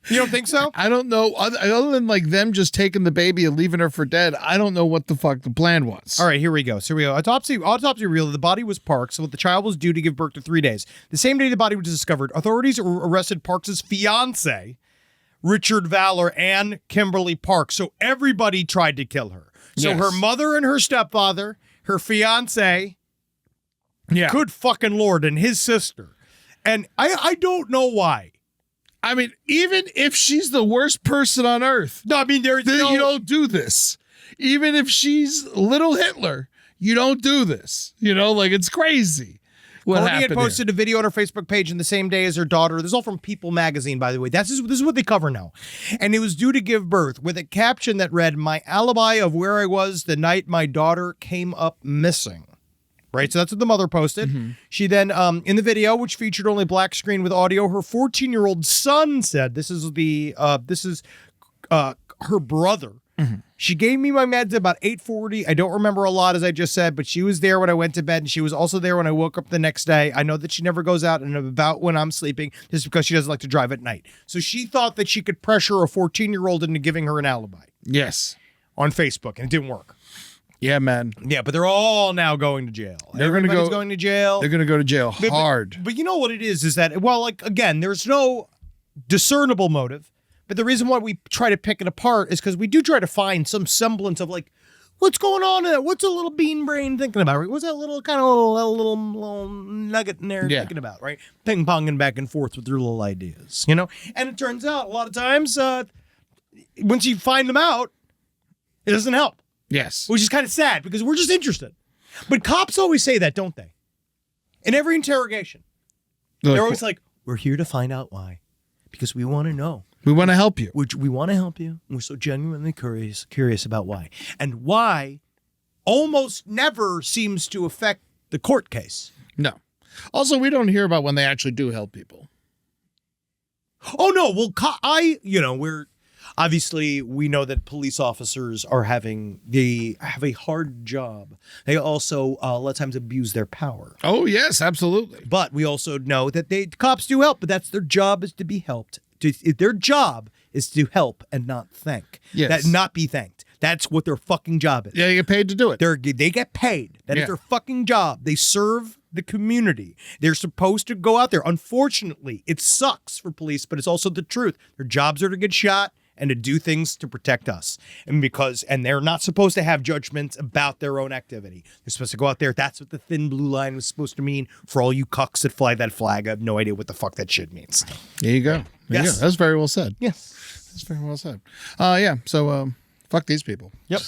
You don't think so? I don't know. Other than like them just taking the baby and leaving her for dead, I don't know what the fuck the plan was. All right, here we go. Autopsy revealed the body was Parks, so the child was due to give birth to 3 days. The same day the body was discovered, authorities arrested Parks' fiance, Richard Valor, and Kimberly Parks. So everybody tried to kill her. So Yes. her mother and her stepfather, her fiance, good fucking Lord, and his sister. And I don't know why. I mean, even if she's the worst person on earth, No, I mean, then you don't do this. Even if she's little Hitler, you don't do this. Like it's crazy. What Courtney had happened posted a video on her Facebook page in the same day as her daughter. This is all from People magazine, by the way. This is what they cover now. And it was due to give birth with a caption that read, "My alibi of where I was the night my daughter came up missing." Right, so that's what the mother posted. She then, in the video, which featured only black screen with audio, her 14-year-old son said, "This is her brother." She gave me my meds about 8:40. I don't remember a lot, as I just said, but she was there when I went to bed, and she was also there when I woke up the next day. I know that she never goes out and about when I'm sleeping, just because she doesn't like to drive at night. So she thought that she could pressure a 14-year-old into giving her an alibi Yes. on Facebook, and it didn't work. Yeah, man. Yeah, but they're all now going to jail. They're gonna Everybody's go- going to jail. They're going to go to jail But- hard. But you know what it is that, well, like, again, there's no discernible motive. But the reason why we try to pick it apart is because we do try to find some semblance of, like, what's going on in it? What's a little bean brain thinking about? Right? What's that little kind of little nugget in there thinking about, right? Ping-ponging back and forth with their little ideas, And it turns out a lot of times, once you find them out, it doesn't help. Yes. Which is kind of sad because we're just interested. But cops always say that, don't they? In every interrogation. They're always like, we're here to find out why. Because we want to know. We want to help you. We want to help you. And we're so genuinely curious about why. And why almost never seems to affect the court case. No. Also, we don't hear about when they actually do help people. Oh, no. Well, we're... Obviously, we know that police officers they have a hard job. They also a lot of times abuse their power. Oh, yes, absolutely. But we also know that cops do help, but that's their job is to be helped. Their job is to help and not thank. Yes. Not be thanked. That's what their fucking job is. Yeah, you get paid to do it. They get paid. That is Yeah. their fucking job. They serve the community. They're supposed to go out there. Unfortunately, it sucks for police, but it's also the truth. Their jobs are to get shot and to do things to protect us. And they're not supposed to have judgments about their own activity. They're supposed to go out there. That's what the thin blue line was supposed to mean. For all you cucks that fly that flag, I have no idea what the fuck that shit means. There you go. There you Yes. go. That's very well said. Yes. That's very well said. Yeah. So, fuck these people. Yep.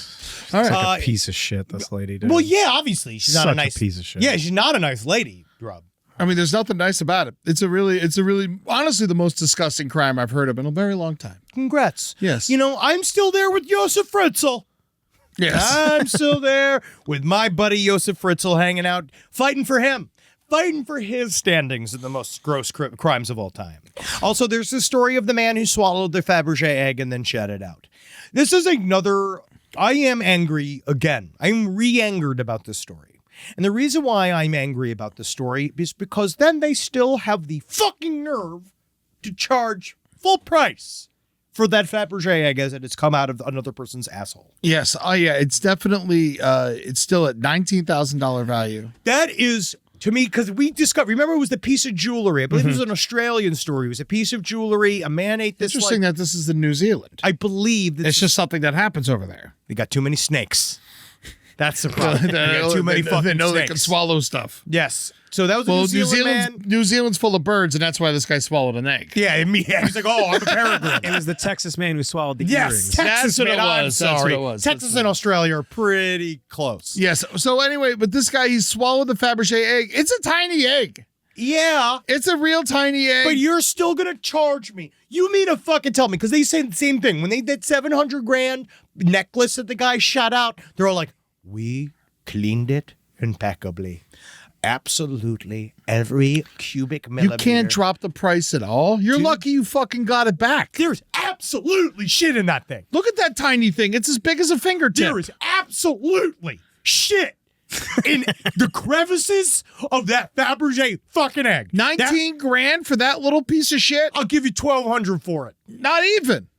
All right. A piece of shit, this lady did. Well, yeah, obviously. She's not a Such a nice piece of shit. Yeah, she's not a nice lady, Rob. I mean, there's nothing nice about it. It's a really, honestly, the most disgusting crime I've heard of in a very long time. Congrats. Yes. You know, I'm still there with Josef Fritzl. Yes. I'm still there with my buddy Josef Fritzl hanging out, fighting for him. Fighting for his standings in the most gross crimes of all time. Also, there's the story of the man who swallowed the Fabergé egg and then shat it out. This is another... I am angry again. I'm re-angered about this story. And the reason why I'm angry about this story is because then they still have the fucking nerve to charge full price for that Fabergé egg as it has come out of another person's asshole. Yes. Oh, yeah. It's definitely, it's still at $19,000 value. That is... To me, because we discovered, remember it was the piece of jewelry. I believe it was an Australian story. It was a piece of jewelry. A man ate this. Interesting that this is in New Zealand. I believe It's just something that happens over there. they got too many snakes. That's the problem. They got too many fucking They know snakes. they can swallow stuff. Yes. So that was a New Zealand man. New Zealand's full of birds, and that's why this guy swallowed an egg. Yeah, he's like, oh, I'm a peregrine. It was the Texas man who swallowed the Yes, earrings. Texas That's what man. it I'm was. That's sorry. what it was. Texas and Australia are pretty close. Yes. So anyway, but this guy, he swallowed the Fabergé egg. It's a tiny egg. Yeah. It's a real tiny egg. But you're still gonna charge me. You mean to fucking tell me? Because they say the same thing when they did $700,000 necklace that the guy shot out. They're all like, we cleaned it impeccably. Absolutely every cubic you millimeter. can't drop the price at all. You're lucky you fucking got it back. There's absolutely shit in that thing. Look at that tiny thing. It's as big as a fingertip. There is absolutely shit in the crevices of that Fabergé fucking egg. 19 grand for that little piece of shit? I'll give you $1,200 for it. Not even.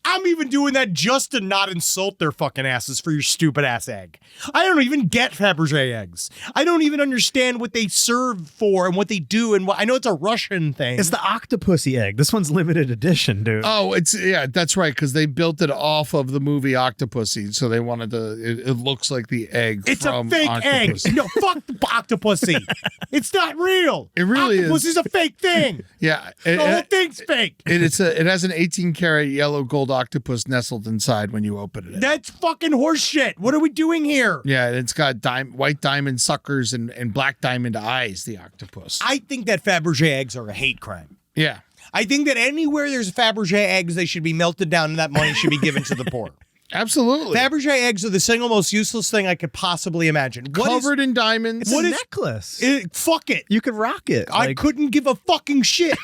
I'm even doing that just to not insult their fucking asses for your stupid ass egg. I don't even get Fabergé eggs. I don't even understand what they serve for and what they do. And I know it's a Russian thing. It's the octopusy egg. This one's limited edition, dude. Oh, that's right, because they built it off of the movie Octopussy, so they wanted to, it looks like the egg It's from a fake Octopussy. egg. No, fuck the Octopussy. It's not real. It really is. Octopussy's a fake thing. Yeah. The whole thing's fake. It has an 18-karat yellow gold octopus nestled inside when you open it. That's fucking horseshit. What are we doing here? Yeah, and it's got white diamond suckers and black diamond eyes, the octopus. I think that Fabergé eggs are a hate crime. Yeah. I think that anywhere there's Fabergé eggs, they should be melted down and that money should be given to the poor. Absolutely. Fabergé eggs are the single most useless thing I could possibly imagine. Covered in diamonds. It's a necklace. Fuck it. You could rock it. I couldn't give a fucking shit.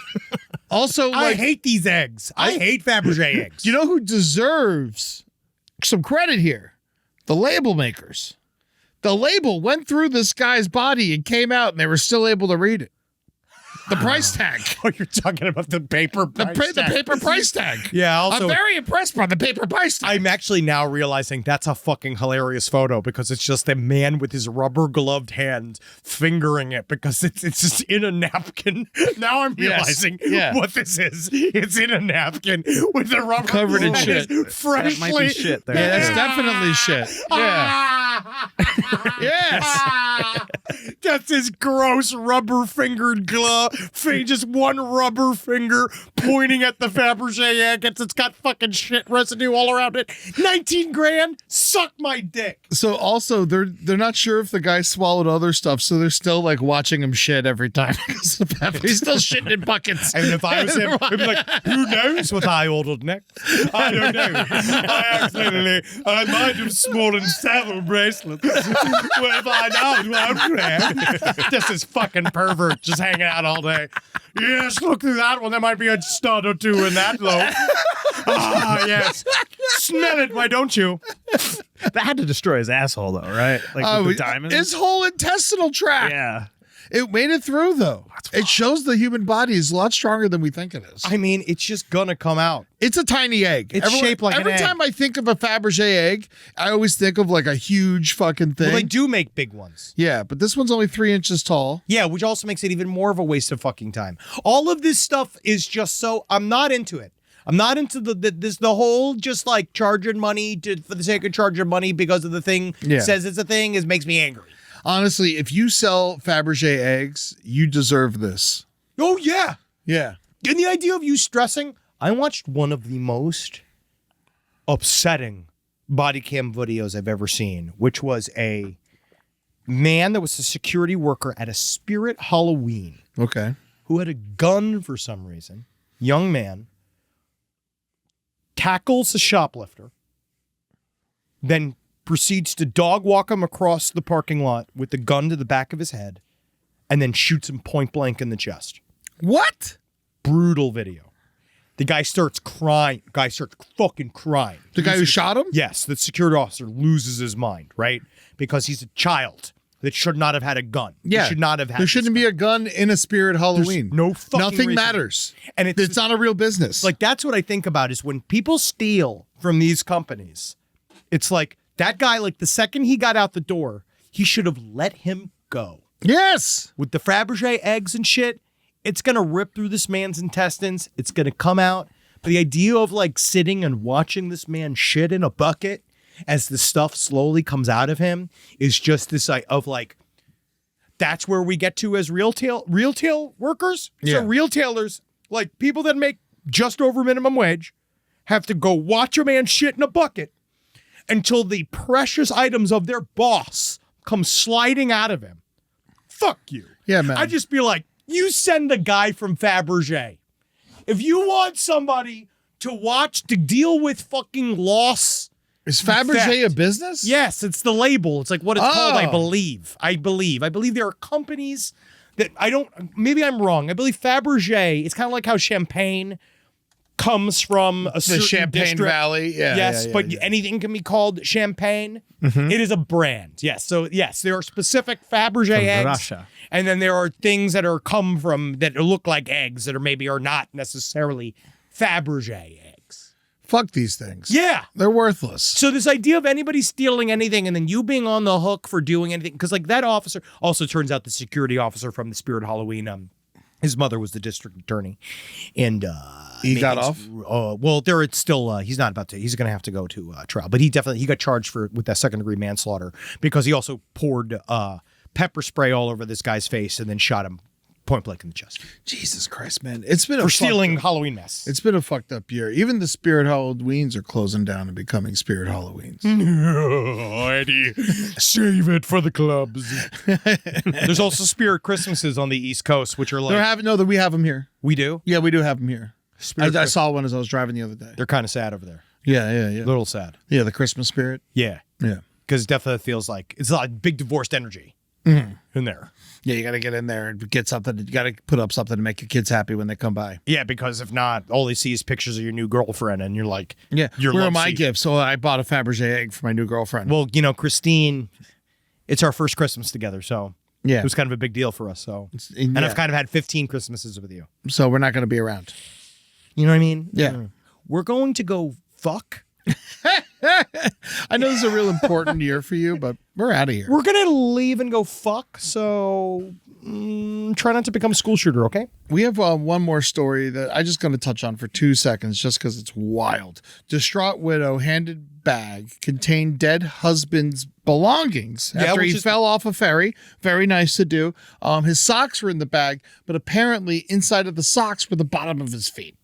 Also, I hate these eggs. I hate Fabergé eggs. You know who deserves some credit here? The label makers. The label went through this guy's body and came out, and they were still able to read it. The price tag. Oh, you're talking about the paper price The tag. paper price tag. Yeah, also, I'm very impressed by the paper price tag. I'm actually now realizing that's a fucking hilarious photo because it's just a man with his rubber gloved hand fingering it because it's just in a napkin. Now I'm realizing what this is. It's in a napkin with the rubber Covered in shit. Freshly. That might be shit there. Yeah, that's definitely shit. Yeah. Yes. That's his gross rubber fingered glove. Just one rubber finger pointing at the Fabergé egg. It's got fucking shit residue all around it. 19 grand? Suck my dick. So also they're not sure if the guy swallowed other stuff, so they're still like watching him shit every time. He's still shitting in buckets. And if I was him, I'd be like, who knows what I ordered next? I don't know. I might have swollen several bracelets. We'll find out one grand. Just this fucking pervert just hanging out all day. Yes, look through that one. There might be a stud or two in that loaf. Ah, yes. Smell it, why don't you? That had to destroy his asshole, though, right? Like with the diamonds. His whole intestinal tract. Yeah. It made it through, though. It shows the human body is a lot stronger than we think it is. I mean, it's just gonna come out. It's a tiny egg. It's shaped like an egg. Every time I think of a Fabergé egg, I always think of like a huge fucking thing. Well, they do make big ones. Yeah, but this one's only 3 inches tall. Yeah, which also makes it even more of a waste of fucking time. All of this stuff is just so I'm not into it. I'm not into the whole just like charging money for the sake of charging money because of the thing says it's a thing makes me angry. Honestly, if you sell Fabergé eggs, you deserve this. Oh yeah. Yeah. And the idea of you stressing, I watched one of the most upsetting body cam videos I've ever seen, which was a man that was a security worker at a Spirit Halloween Okay. who had a gun for some reason, young man, tackles a shoplifter, then proceeds to dog walk him across the parking lot with the gun to the back of his head, and then shoots him point blank in the chest. What? Brutal video. The guy starts crying. Guy starts fucking crying. The guy who shot him? Yes, the security officer loses his mind, right? Because he's a child that should not have had a gun. Yeah. He should not have had. There shouldn't be a gun in a Spirit Halloween. no fucking Nothing reason. matters. And It's not a real business. like, that's what I think about is when people steal from these companies, it's like that guy, like the second he got out the door, he should have let him go. yes. With the Fabergé eggs and shit, it's going to rip through this man's intestines. It's going to come out. But the idea of like sitting and watching this man shit in a bucket as the stuff slowly comes out of him is just this of like, that's where we get to as retail workers. Yeah. So retailers, like people that make just over minimum wage, have to go watch a man shit in a bucket until the precious items of their boss come sliding out of him. Fuck you. Yeah, man. I'd just be like, you send the guy from Fabergé. If you want somebody to deal with fucking loss. Is Fabergé theft. a business? Yes, it's the label. It's like what it's called, I Oh. believe. I believe there are companies that maybe I'm wrong. I believe Fabergé, it's kind of like how champagne comes from a The certain Champagne district. Valley. Yeah. Yes, yeah, but yeah. anything can be called champagne. It is a brand. Yes. So yes, there are specific Fabergé eggs. Russia. And then there are things that look like eggs that are not necessarily Fabergé eggs. Fuck these things. Yeah. They're worthless. So this idea of anybody stealing anything and then you being on the hook for doing anything, because like that officer also turns out the security officer from the Spirit Halloween, his mother was the district attorney, and He got off? Well, there it's still he's not about to. He's going to have to go to trial, but he got charged with that second degree manslaughter because he also poured pepper spray all over this guy's face and then shot him point blank in the chest Jesus Christ, man. It's been for stealing Halloween mess. It's been a fucked up year. Even the Spirit Halloweens are closing down and becoming Spirit Halloweens. Eddie, save it for the clubs. There's also Spirit Christmases on the East Coast, which are like we have them here. we do. Yeah, we do have them here. Spirit I saw one as I was driving the other day. They're kind of sad over there. Yeah. A little sad. Yeah, the Christmas spirit. Yeah, Yeah. because it definitely feels like it's a lot of big divorced energy in there. Yeah, you got to get in there and get something. You got to put up something to make your kids happy when they come by. Yeah, because if not, all they see is pictures of your new girlfriend, and you're like, Yeah. your Where are love my seat. gifts? So I bought a Fabergé egg for my new girlfriend. Well, Christine, it's our first Christmas together, so yeah. it was kind of a big deal for us. So, and yeah. I've kind of had 15 Christmases with you. So we're not going to be around. You know what I mean? Yeah. We're going to go fuck. I know this is a real important year for you, but we're out of here. We're gonna leave and go fuck. So try not to become a school shooter, okay? We have one more story that I just going to touch on for 2 seconds just because it's wild. Distraught widow handed bag contained dead husband's belongings after he fell off a ferry. Very nice to do. His socks were in the bag, but apparently inside of the socks were the bottom of his feet.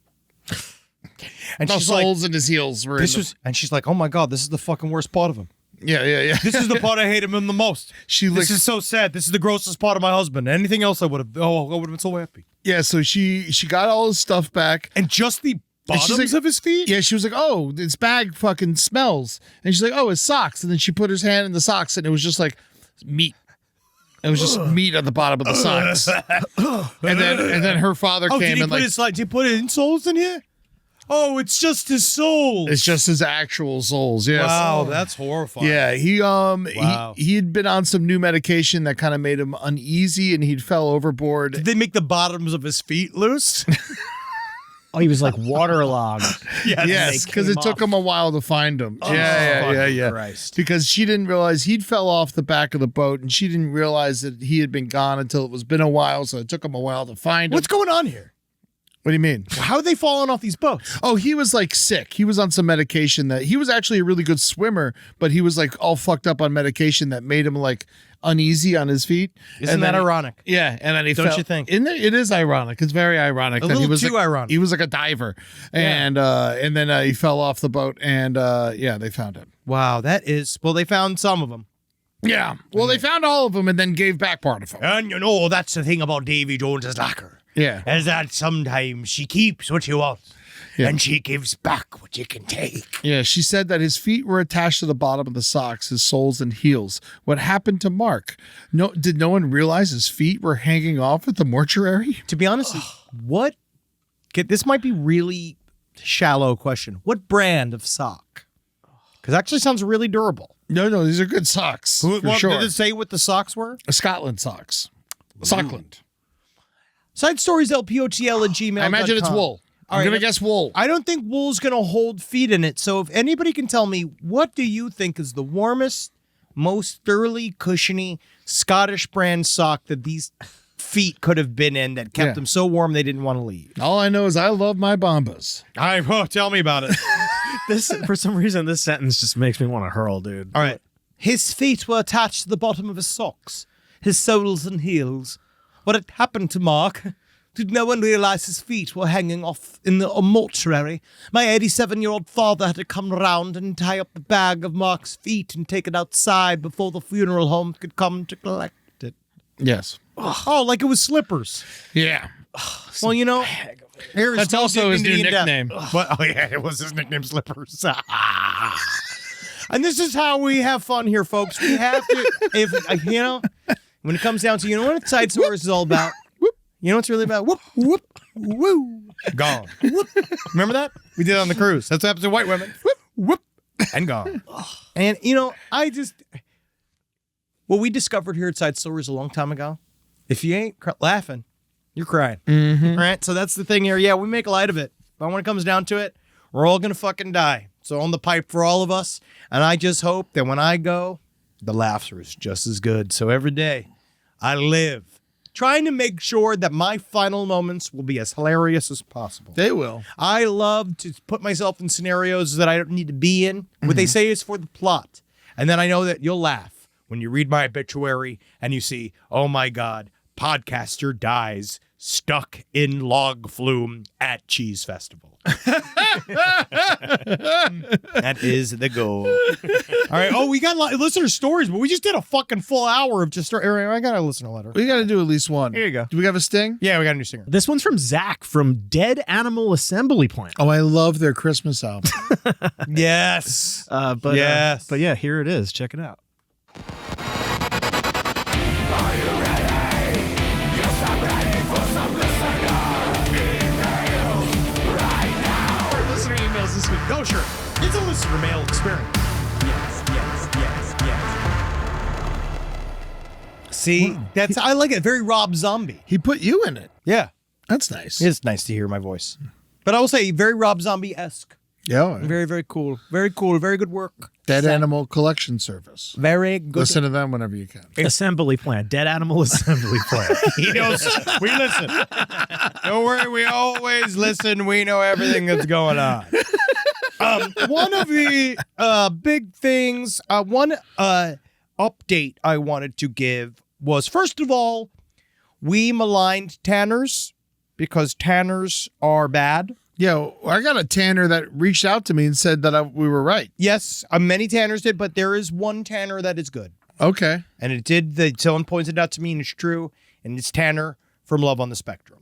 And The she's like, soles in his heels were and she's like, oh my God, this is the fucking worst part of him. Yeah. This is the part I hate him the most. This is so sad. This is the grossest part of my husband. Anything else I would have been so happy. Yeah, so she got all his stuff back. And just the bottoms of his feet? Yeah, she was like, oh, this bag fucking smells. And she's like, oh, his socks. And then she put his hand in the socks and it was just like meat. It was just meat at the bottom of the socks. and then her father came and did he put insoles in here? Oh, it's just his soul. it's just his actual soles. Yes. Wow, that's horrifying. Yeah, Wow. he had been on some new medication that kind of made him uneasy and he'd fell overboard. Did they make the bottoms of his feet loose? Oh, he was like waterlogged. Yes, because it took him a while to find him. Yeah. Christ. Because she didn't realize he'd fell off the back of the boat and she didn't realize that he had been gone until it was been a while, so it took him a while to find him. What's going on here? What do you mean? How are they falling off these boats? Oh, he was like sick. He was on some medication that he was actually a really good swimmer, but he was like all fucked up on medication that made him like uneasy on his feet. Isn't that ironic? Yeah, and then he Don't fell- you think? It is ironic. It's very ironic. A that he little was too like, ironic. He was like a diver, and then he fell off the boat, and they found him. Wow, that is... Well, they found some of them. Yeah. Well, they found all of them and then gave back part of them. And you know, that's the thing about Davy Jones's locker. Yeah. Is that sometimes she keeps what she wants. Yeah. And she gives back what she can take. Yeah, she said that his feet were attached to the bottom of the socks, his soles and heels. What happened to Mark? Did no one realize his feet were hanging off at the mortuary? To be honest, this might be really shallow question. What brand of sock? Because actually sounds really durable. No, these are good socks. For sure. Did it say what the socks were? Scotland socks. Sockland. Side stories LPOTL at gmail.com. I imagine it's wool. I'm All going right, to guess wool. I don't think wool's going to hold feet in it. So if anybody can tell me, what do you think is the warmest, most thoroughly cushiony Scottish brand sock that these feet could have been in that kept them so warm they didn't want to leave? All I know is I love my Bombas. Tell me about it. For some reason, this sentence just makes me want to hurl, dude. All right. His feet were attached to the bottom of his socks, his soles and heels. What had happened to Mark? Did no one realize his feet were hanging off in the mortuary? My 87-year-old father had to come round and tie up the bag of Mark's feet and take it outside before the funeral home could come to collect it. Yes. Oh, like it was slippers. Yeah. Well, you know, there is That's no also his new dignity in death. nickname. But, oh, yeah, it was his nickname, Slippers. And this is how we have fun here, folks. We have to, when it comes down to, what Side Stories is all about? You know what's really about? Whoop, whoop, woo. Gone. Whoop. Remember that? We did it on the cruise. That's what happens to white women. Whoop, whoop, and gone. And, what we discovered here at Side Stories a long time ago, if you ain't laughing, you're crying. Mm-hmm. All right? So that's the thing here. Yeah, we make light of it. But when it comes down to it, we're all going to fucking die. So on the pipe for all of us. And I just hope that when I go, the laughter is just as good. So every day, I live trying to make sure that my final moments will be as hilarious as possible. They will. I love to put myself in scenarios that I don't need to be in. What they say is for the plot. And then I know that you'll laugh when you read my obituary and you see, oh my God, podcaster dies stuck in log flume at Cheese Festival. That is the goal. All right. Oh, we got listener stories, but we just did a fucking full hour of just. I got a listener letter. We got to do at least one. Here you go. Do we have a sting? Yeah, we got a new singer. This one's from Zach from Dead Animal Assembly Plant. Oh, I love their Christmas album. Yes. But yeah, here it is. Check it out. Listener emails this week. Go, sure. It's a listener mail experience. Yes. See, I like it. Very Rob Zombie. He put you in it. Yeah. That's nice. It's nice to hear my voice. But I will say, very Rob Zombie-esque. Yeah. Very, very cool. Very cool. Very good work. Dead Animal Collection Service. Very good. Listen to them whenever you can. Assembly Plant. Dead Animal Assembly Plant. He knows. We listen. Don't worry. We always listen. We know everything that's going on. One of the big things, one update I wanted to give was, first of all, we maligned tanners because tanners are bad. Yeah, I got a tanner that reached out to me and said that we were right. Yes, many tanners did, but there is one tanner that is good. Okay. And it did, someone pointed out to me, and it's true, and it's Tanner from Love on the Spectrum.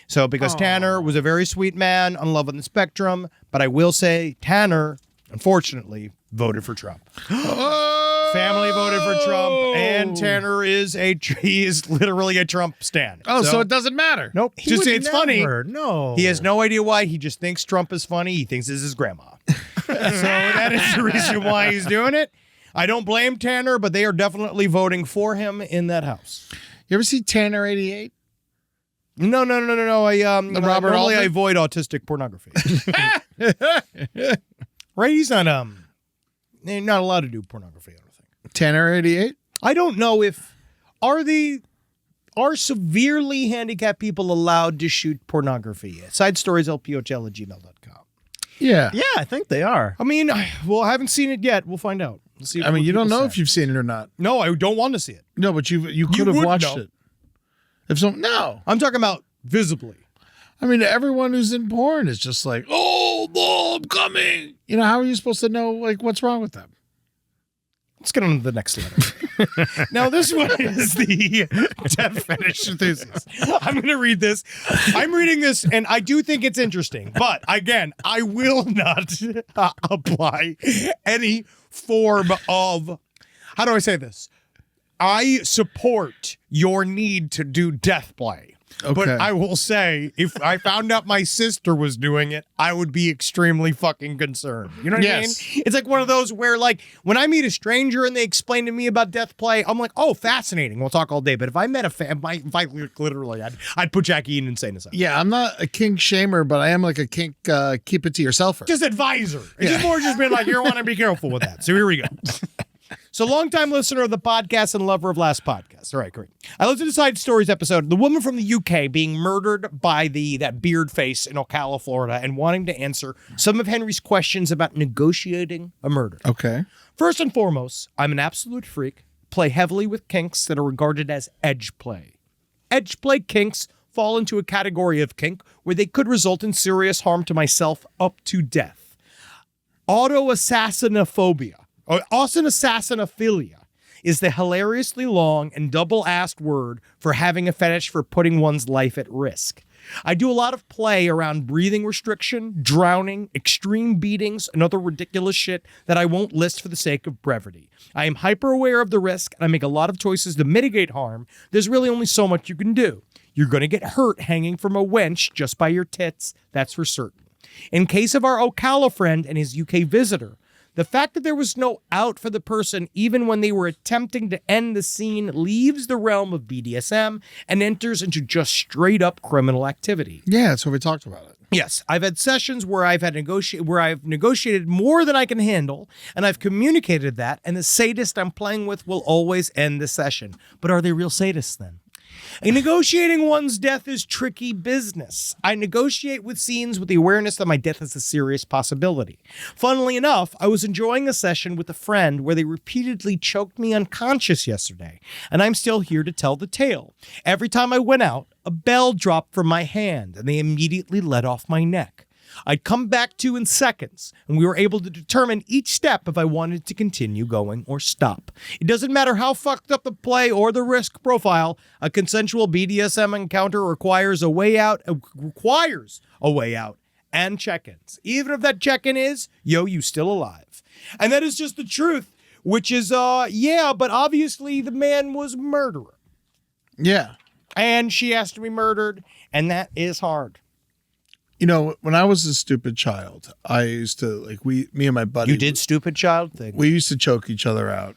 So, because Tanner was a very sweet man on Love on the Spectrum, but I will say Tanner, unfortunately, voted for Trump. Family voted for Trump, and Tanner he is literally a Trump stan. Oh, so it doesn't matter. Nope. Just it's funny. No. He has no idea why. He just thinks Trump is funny. He thinks this is his grandma. So that is the reason why he's doing it. I don't blame Tanner, but they are definitely voting for him in that house. You ever see Tanner 88? No. Robert normally Altman? I avoid autistic pornography. Right? He's not allowed to do pornography, I don't think. Tanner 88? I don't know if are severely handicapped people allowed to shoot pornography? Side stories lpohl@gmail.com. Yeah. Yeah, I think they are. I mean, well, I haven't seen it yet. We'll find out. We'll see. I mean, you don't know if you've seen it or not. No, I don't want to see it. No, but you could have would watched know. it. No. I'm talking about visibly. I mean, everyone who's in porn is just like, oh, I'm coming. You know, how are you supposed to know, like, what's wrong with them? Let's get on to the next letter. Now, this one is the death fetish enthusiast. I'm going to read this. I'm reading this, and I do think it's interesting. But again, I will not apply any form of, how do I say this? I support your need to do death play. Okay. But I will say, if I found out my sister was doing it, I would be extremely fucking concerned. You know what I mean? It's like one of those where, like, when I meet a stranger and they explain to me about death play, I'm like, oh, fascinating. We'll talk all day. But if I met a fan, literally, I'd put Jackie in insane asylum. Yeah, I'm not a kink shamer, but I am like a kink keep it to yourselfer. Just advisor. It's just more just being like, you want to be careful with that. So here we go. So, longtime listener of the podcast and lover of last podcast. All right, great. I listened to the Side Stories episode. The woman from the UK being murdered by that beard face in Ocala, Florida, and wanting to answer some of Henry's questions about negotiating a murder. Okay. First and foremost, I'm an absolute freak. Play heavily with kinks that are regarded as edge play. Edge play kinks fall into a category of kink where they could result in serious harm to myself up to death. Auto-assassinophobia. Assassinophobia is the hilariously long and double-assed word for having a fetish for putting one's life at risk. I do a lot of play around breathing restriction, drowning, extreme beatings, and other ridiculous shit that I won't list for the sake of brevity. I am hyper-aware of the risk, and I make a lot of choices to mitigate harm. There's really only so much you can do. You're going to get hurt hanging from a wench just by your tits, that's for certain. In case of our Ocala friend and his UK visitor, the fact that there was no out for the person even when they were attempting to end the scene leaves the realm of BDSM and enters into just straight up criminal activity. Yeah, that's what we talked about it. Yes, I've had sessions where I've negotiated more than I can handle, and I've communicated that, and the sadist I'm playing with will always end the session. But are they real sadists then? And negotiating one's death is tricky business. I negotiate with scenes with the awareness that my death is a serious possibility. Funnily enough, I was enjoying a session with a friend where they repeatedly choked me unconscious yesterday, and I'm still here to tell the tale. Every time I went out, a bell dropped from my hand, and they immediately let off my neck. I'd come back to in seconds, and we were able to determine each step if I wanted to continue going or stop. It doesn't matter how fucked up the play or the risk profile, a consensual BDSM encounter requires a way out, and check-ins. Even if that check-in is, yo, you still alive. And that is just the truth, which is, but obviously the man was a murderer. Yeah. And she has to be murdered, and that is hard. You know, when I was a stupid child, I used to, me and my buddy. You did stupid child thing? We used to choke each other out.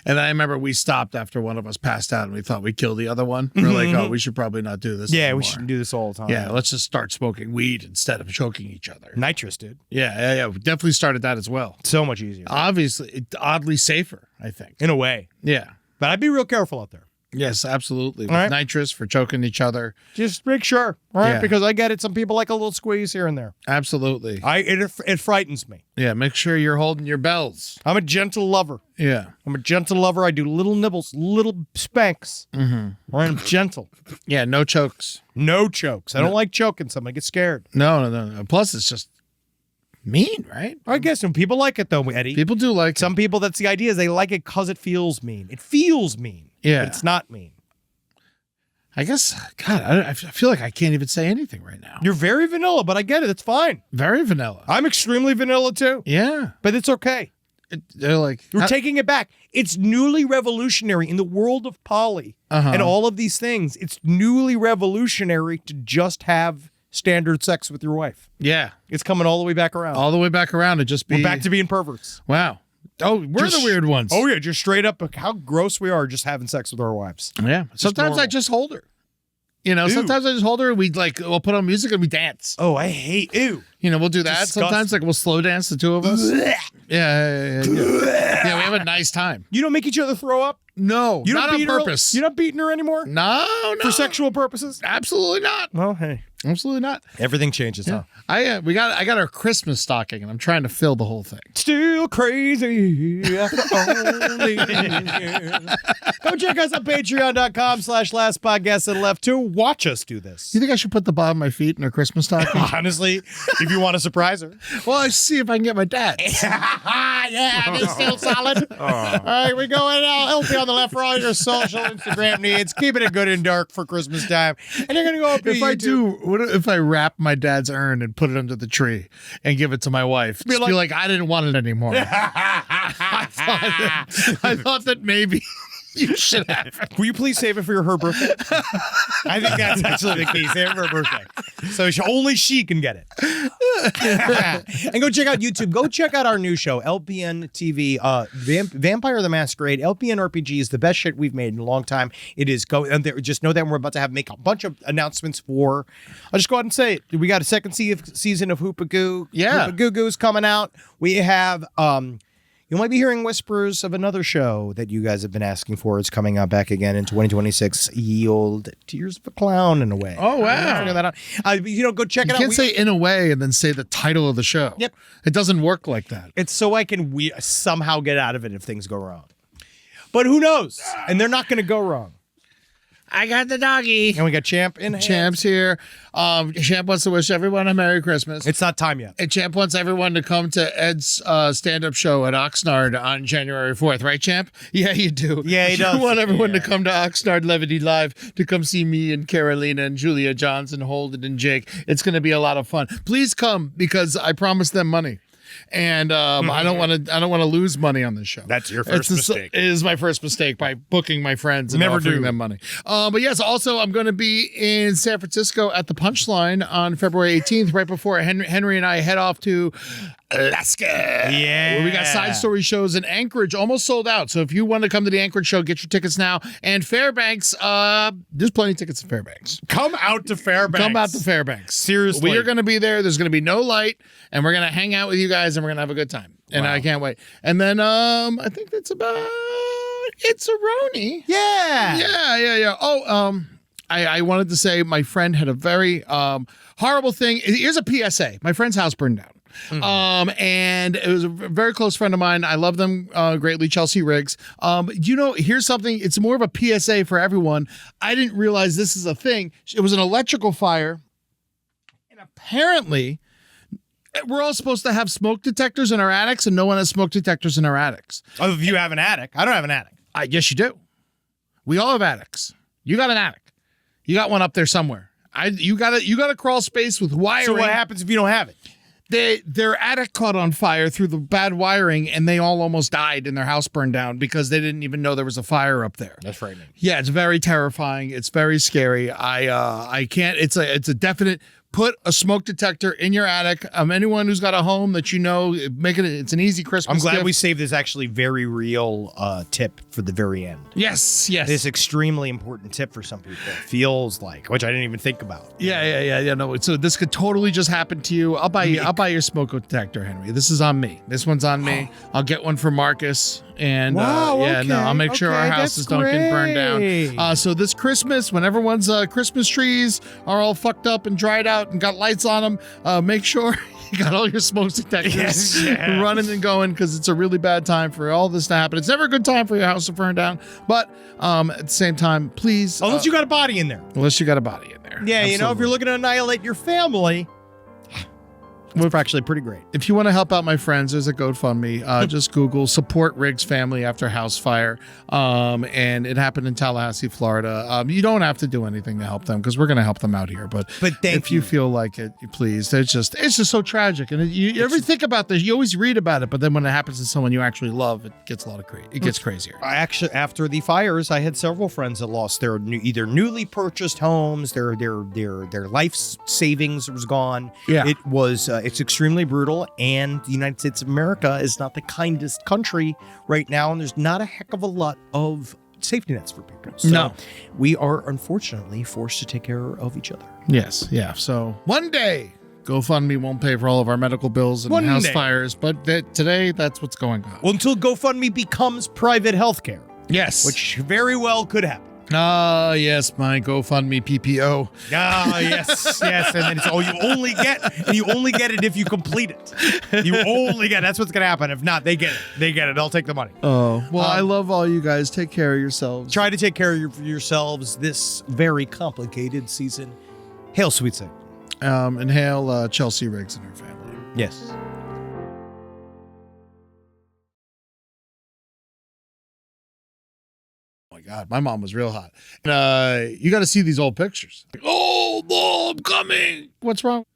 And I remember we stopped after one of us passed out and we thought we'd kill the other one. We're like, oh, we should probably not do this anymore. We shouldn't do this all the time. Yeah, let's just start smoking weed instead of choking each other. Nitrous, dude. Yeah. We definitely started that as well. So much easier. Obviously, oddly safer, I think. In a way. Yeah. But I'd be real careful out there. Yes, absolutely. With right. nitrous for choking each other. Just make sure, all right? Yeah. Because I get it. Some people like a little squeeze here and there. Absolutely. It frightens me. Yeah, make sure you're holding your bells. I'm a gentle lover. Yeah. I'm a gentle lover. I do little nibbles, little spanks. Mm-hmm. I'm gentle. Yeah, no chokes. No chokes. I don't like choking somebody. I get scared. No. Plus, it's just mean, right? I guess people like it, though, Eddie. People do like Some people, that's the idea, is they like it because it feels mean. It feels mean. Yeah. But it's not mean. I guess, God, I feel like I can't even say anything right now. You're very vanilla, but I get it. It's fine. Very vanilla. I'm extremely vanilla, too. Yeah. But it's okay. They're like... We're taking it back. It's newly revolutionary in the world of poly and all of these things. It's newly revolutionary to just have standard sex with your wife. Yeah. It's coming all the way back around. All the way back around to just be... We're back to being perverts. Wow. Oh, we're the weird ones. Oh, yeah. Just straight up how gross we are just having sex with our wives. Yeah. Sometimes I just hold her. You know, sometimes I just hold her and we'll put on music and we dance. Oh, I hate you. You know, we'll do that. Disgusting. Sometimes we'll slow dance, the two of us. Yeah, we have a nice time. You don't make each other throw up? No, You not don't on beat purpose. You're not beating her anymore? No. For sexual purposes? Absolutely not. Well, hey. Absolutely not. Everything changes, huh? I got our Christmas stocking, and I'm trying to fill the whole thing. Still crazy after all these years. Go check us on patreon.com/lastpodcast to the left to watch us do this. You think I should put the bottom of my feet in her Christmas stocking? Honestly, if you want to surprise her. Well, I see if I can get my dad. Yeah, they're still solid. All right, we go in. I'll help you on the left for all your social Instagram needs. Keeping it good and dark for Christmas time. And you're going to go up to If I YouTube. do, what if I wrap my dad's urn and put it under the tree and give it to my wife? Be like I didn't want it anymore. I thought that maybe you should have it. Will you please save it for her birthday? I think that's actually the case. Save it for her birthday. So only she can get it. And go check out YouTube. Go check out our new show, LPN TV, Vampire the Masquerade. LPN RPG is the best shit we've made in a long time. It is just know that we're about to make a bunch of announcements for. I'll just go ahead and say it. We got a second season of Hoopagoo. Yeah. Hoopagoo-Goo's coming out. We have you might be hearing whispers of another show that you guys have been asking for. It's coming out back again in 2026. Ye old Tears of a Clown in a way. Oh, wow. Figure that out. Go check it You out. can't say in a way and then say the title of the show. Yep. It doesn't work like that. It's so I can somehow get out of it if things go wrong. But who knows? And they're not going to go wrong. I got the doggy. And we got Champ in hand. Champ's here. Champ wants to wish everyone a Merry Christmas. It's not time yet. And Champ wants everyone to come to Ed's stand-up show at Oxnard on January 4th, right, Champ? Yeah, you do. Yeah, he does. You want everyone to come to Oxnard Levity Live to come see me and Carolina and Julia Johnson, Holden and Jake. It's going to be a lot of fun. Please come because I promised them money. And I don't want to lose money on this show. That's your first mistake. It is my first mistake by booking my friends and Never offering do. them money. But yes, also I'm going to be in San Francisco at the Punchline on February 18th, right before Henry and I head off to Alaska. Yeah. Where we got side story shows in Anchorage, almost sold out. So if you want to come to the Anchorage show, get your tickets now. And Fairbanks, there's plenty of tickets in Fairbanks. Come out to Fairbanks. Come out to Fairbanks. Seriously. We are going to be there. There's going to be no light, and we're going to hang out with you guys, and we're going to have a good time. And I can't wait. And then I think that's about It's a Roni. Yeah. Yeah. Oh, I wanted to say my friend had a very horrible thing. Here's a PSA. My friend's house burned down. And it was a very close friend of mine. I love them greatly, Chelsea Riggs. Here's something. It's more of a PSA for everyone. I didn't realize this is a thing. It was an electrical fire. And apparently, we're all supposed to have smoke detectors in our attics, and no one has smoke detectors in our attics. Oh, if you have an attic. I don't have an attic. Yes, you do. We all have attics. You got an attic. You got one up there somewhere. You got a crawl space with wiring. So what happens if you don't have it? Their attic caught on fire through the bad wiring, and they all almost died and their house burned down because they didn't even know there was a fire up there. That's frightening. Yeah, it's very terrifying. It's very scary. I can't. It's a definite. Put a smoke detector in your attic. Anyone who's got a home that it's an easy Christmas. I'm glad gift. we saved this actually very real tip for the very end. Yes. This extremely important tip for some people. It feels like, which I didn't even think about. Yeah. No, so this could totally just happen to you. I'll buy your smoke detector, Henry. This is on me. This one's on me. I'll get one for Marcus. And I'll make sure our houses don't get burned down. So this Christmas, when everyone's Christmas trees are all fucked up and dried out and got lights on them, make sure you got all your smoke detectors running and going, because it's a really bad time for all this to happen. It's never a good time for your house to burn down, but at the same time, please, Unless you got a body in there. unless you got a body in there. Yeah, Absolutely. if you're looking to annihilate your family, it's actually pretty great. If you want to help out my friends, there's a GoFundMe. Just Google support Riggs family after house fire. And it happened in Tallahassee, Florida. You don't have to do anything to help them because we're going to help them out here. But if you feel like it, please. It's just so tragic. And you ever think about this? You always read about it, but then when it happens to someone you actually love, it gets it gets crazier. Actually, after the fires, I had several friends that lost their either newly purchased homes, their life savings was gone. Yeah. It was. It's extremely brutal, and the United States of America is not the kindest country right now, and there's not a heck of a lot of safety nets for people. So No. we are unfortunately forced to take care of each other. Yes. Yeah. So one day, GoFundMe won't pay for all of our medical bills and One house day. fires, but today, that's what's going on. Well, until GoFundMe becomes private healthcare, Yes. which very well could happen. Ah, yes, my GoFundMe PPO. Ah, yes, yes, and then it's you only get it if you complete it. You only get that's what's gonna happen. If not, they get it. They'll take the money. Oh, well, I love all you guys. Take care of yourselves. Try to take care of yourselves this very complicated season. Hail, sweet sick. And hail Chelsea Riggs and her family. Yes. Oh my God, my mom was real hot. You got to see these old pictures. Oh, Mom, coming. What's wrong?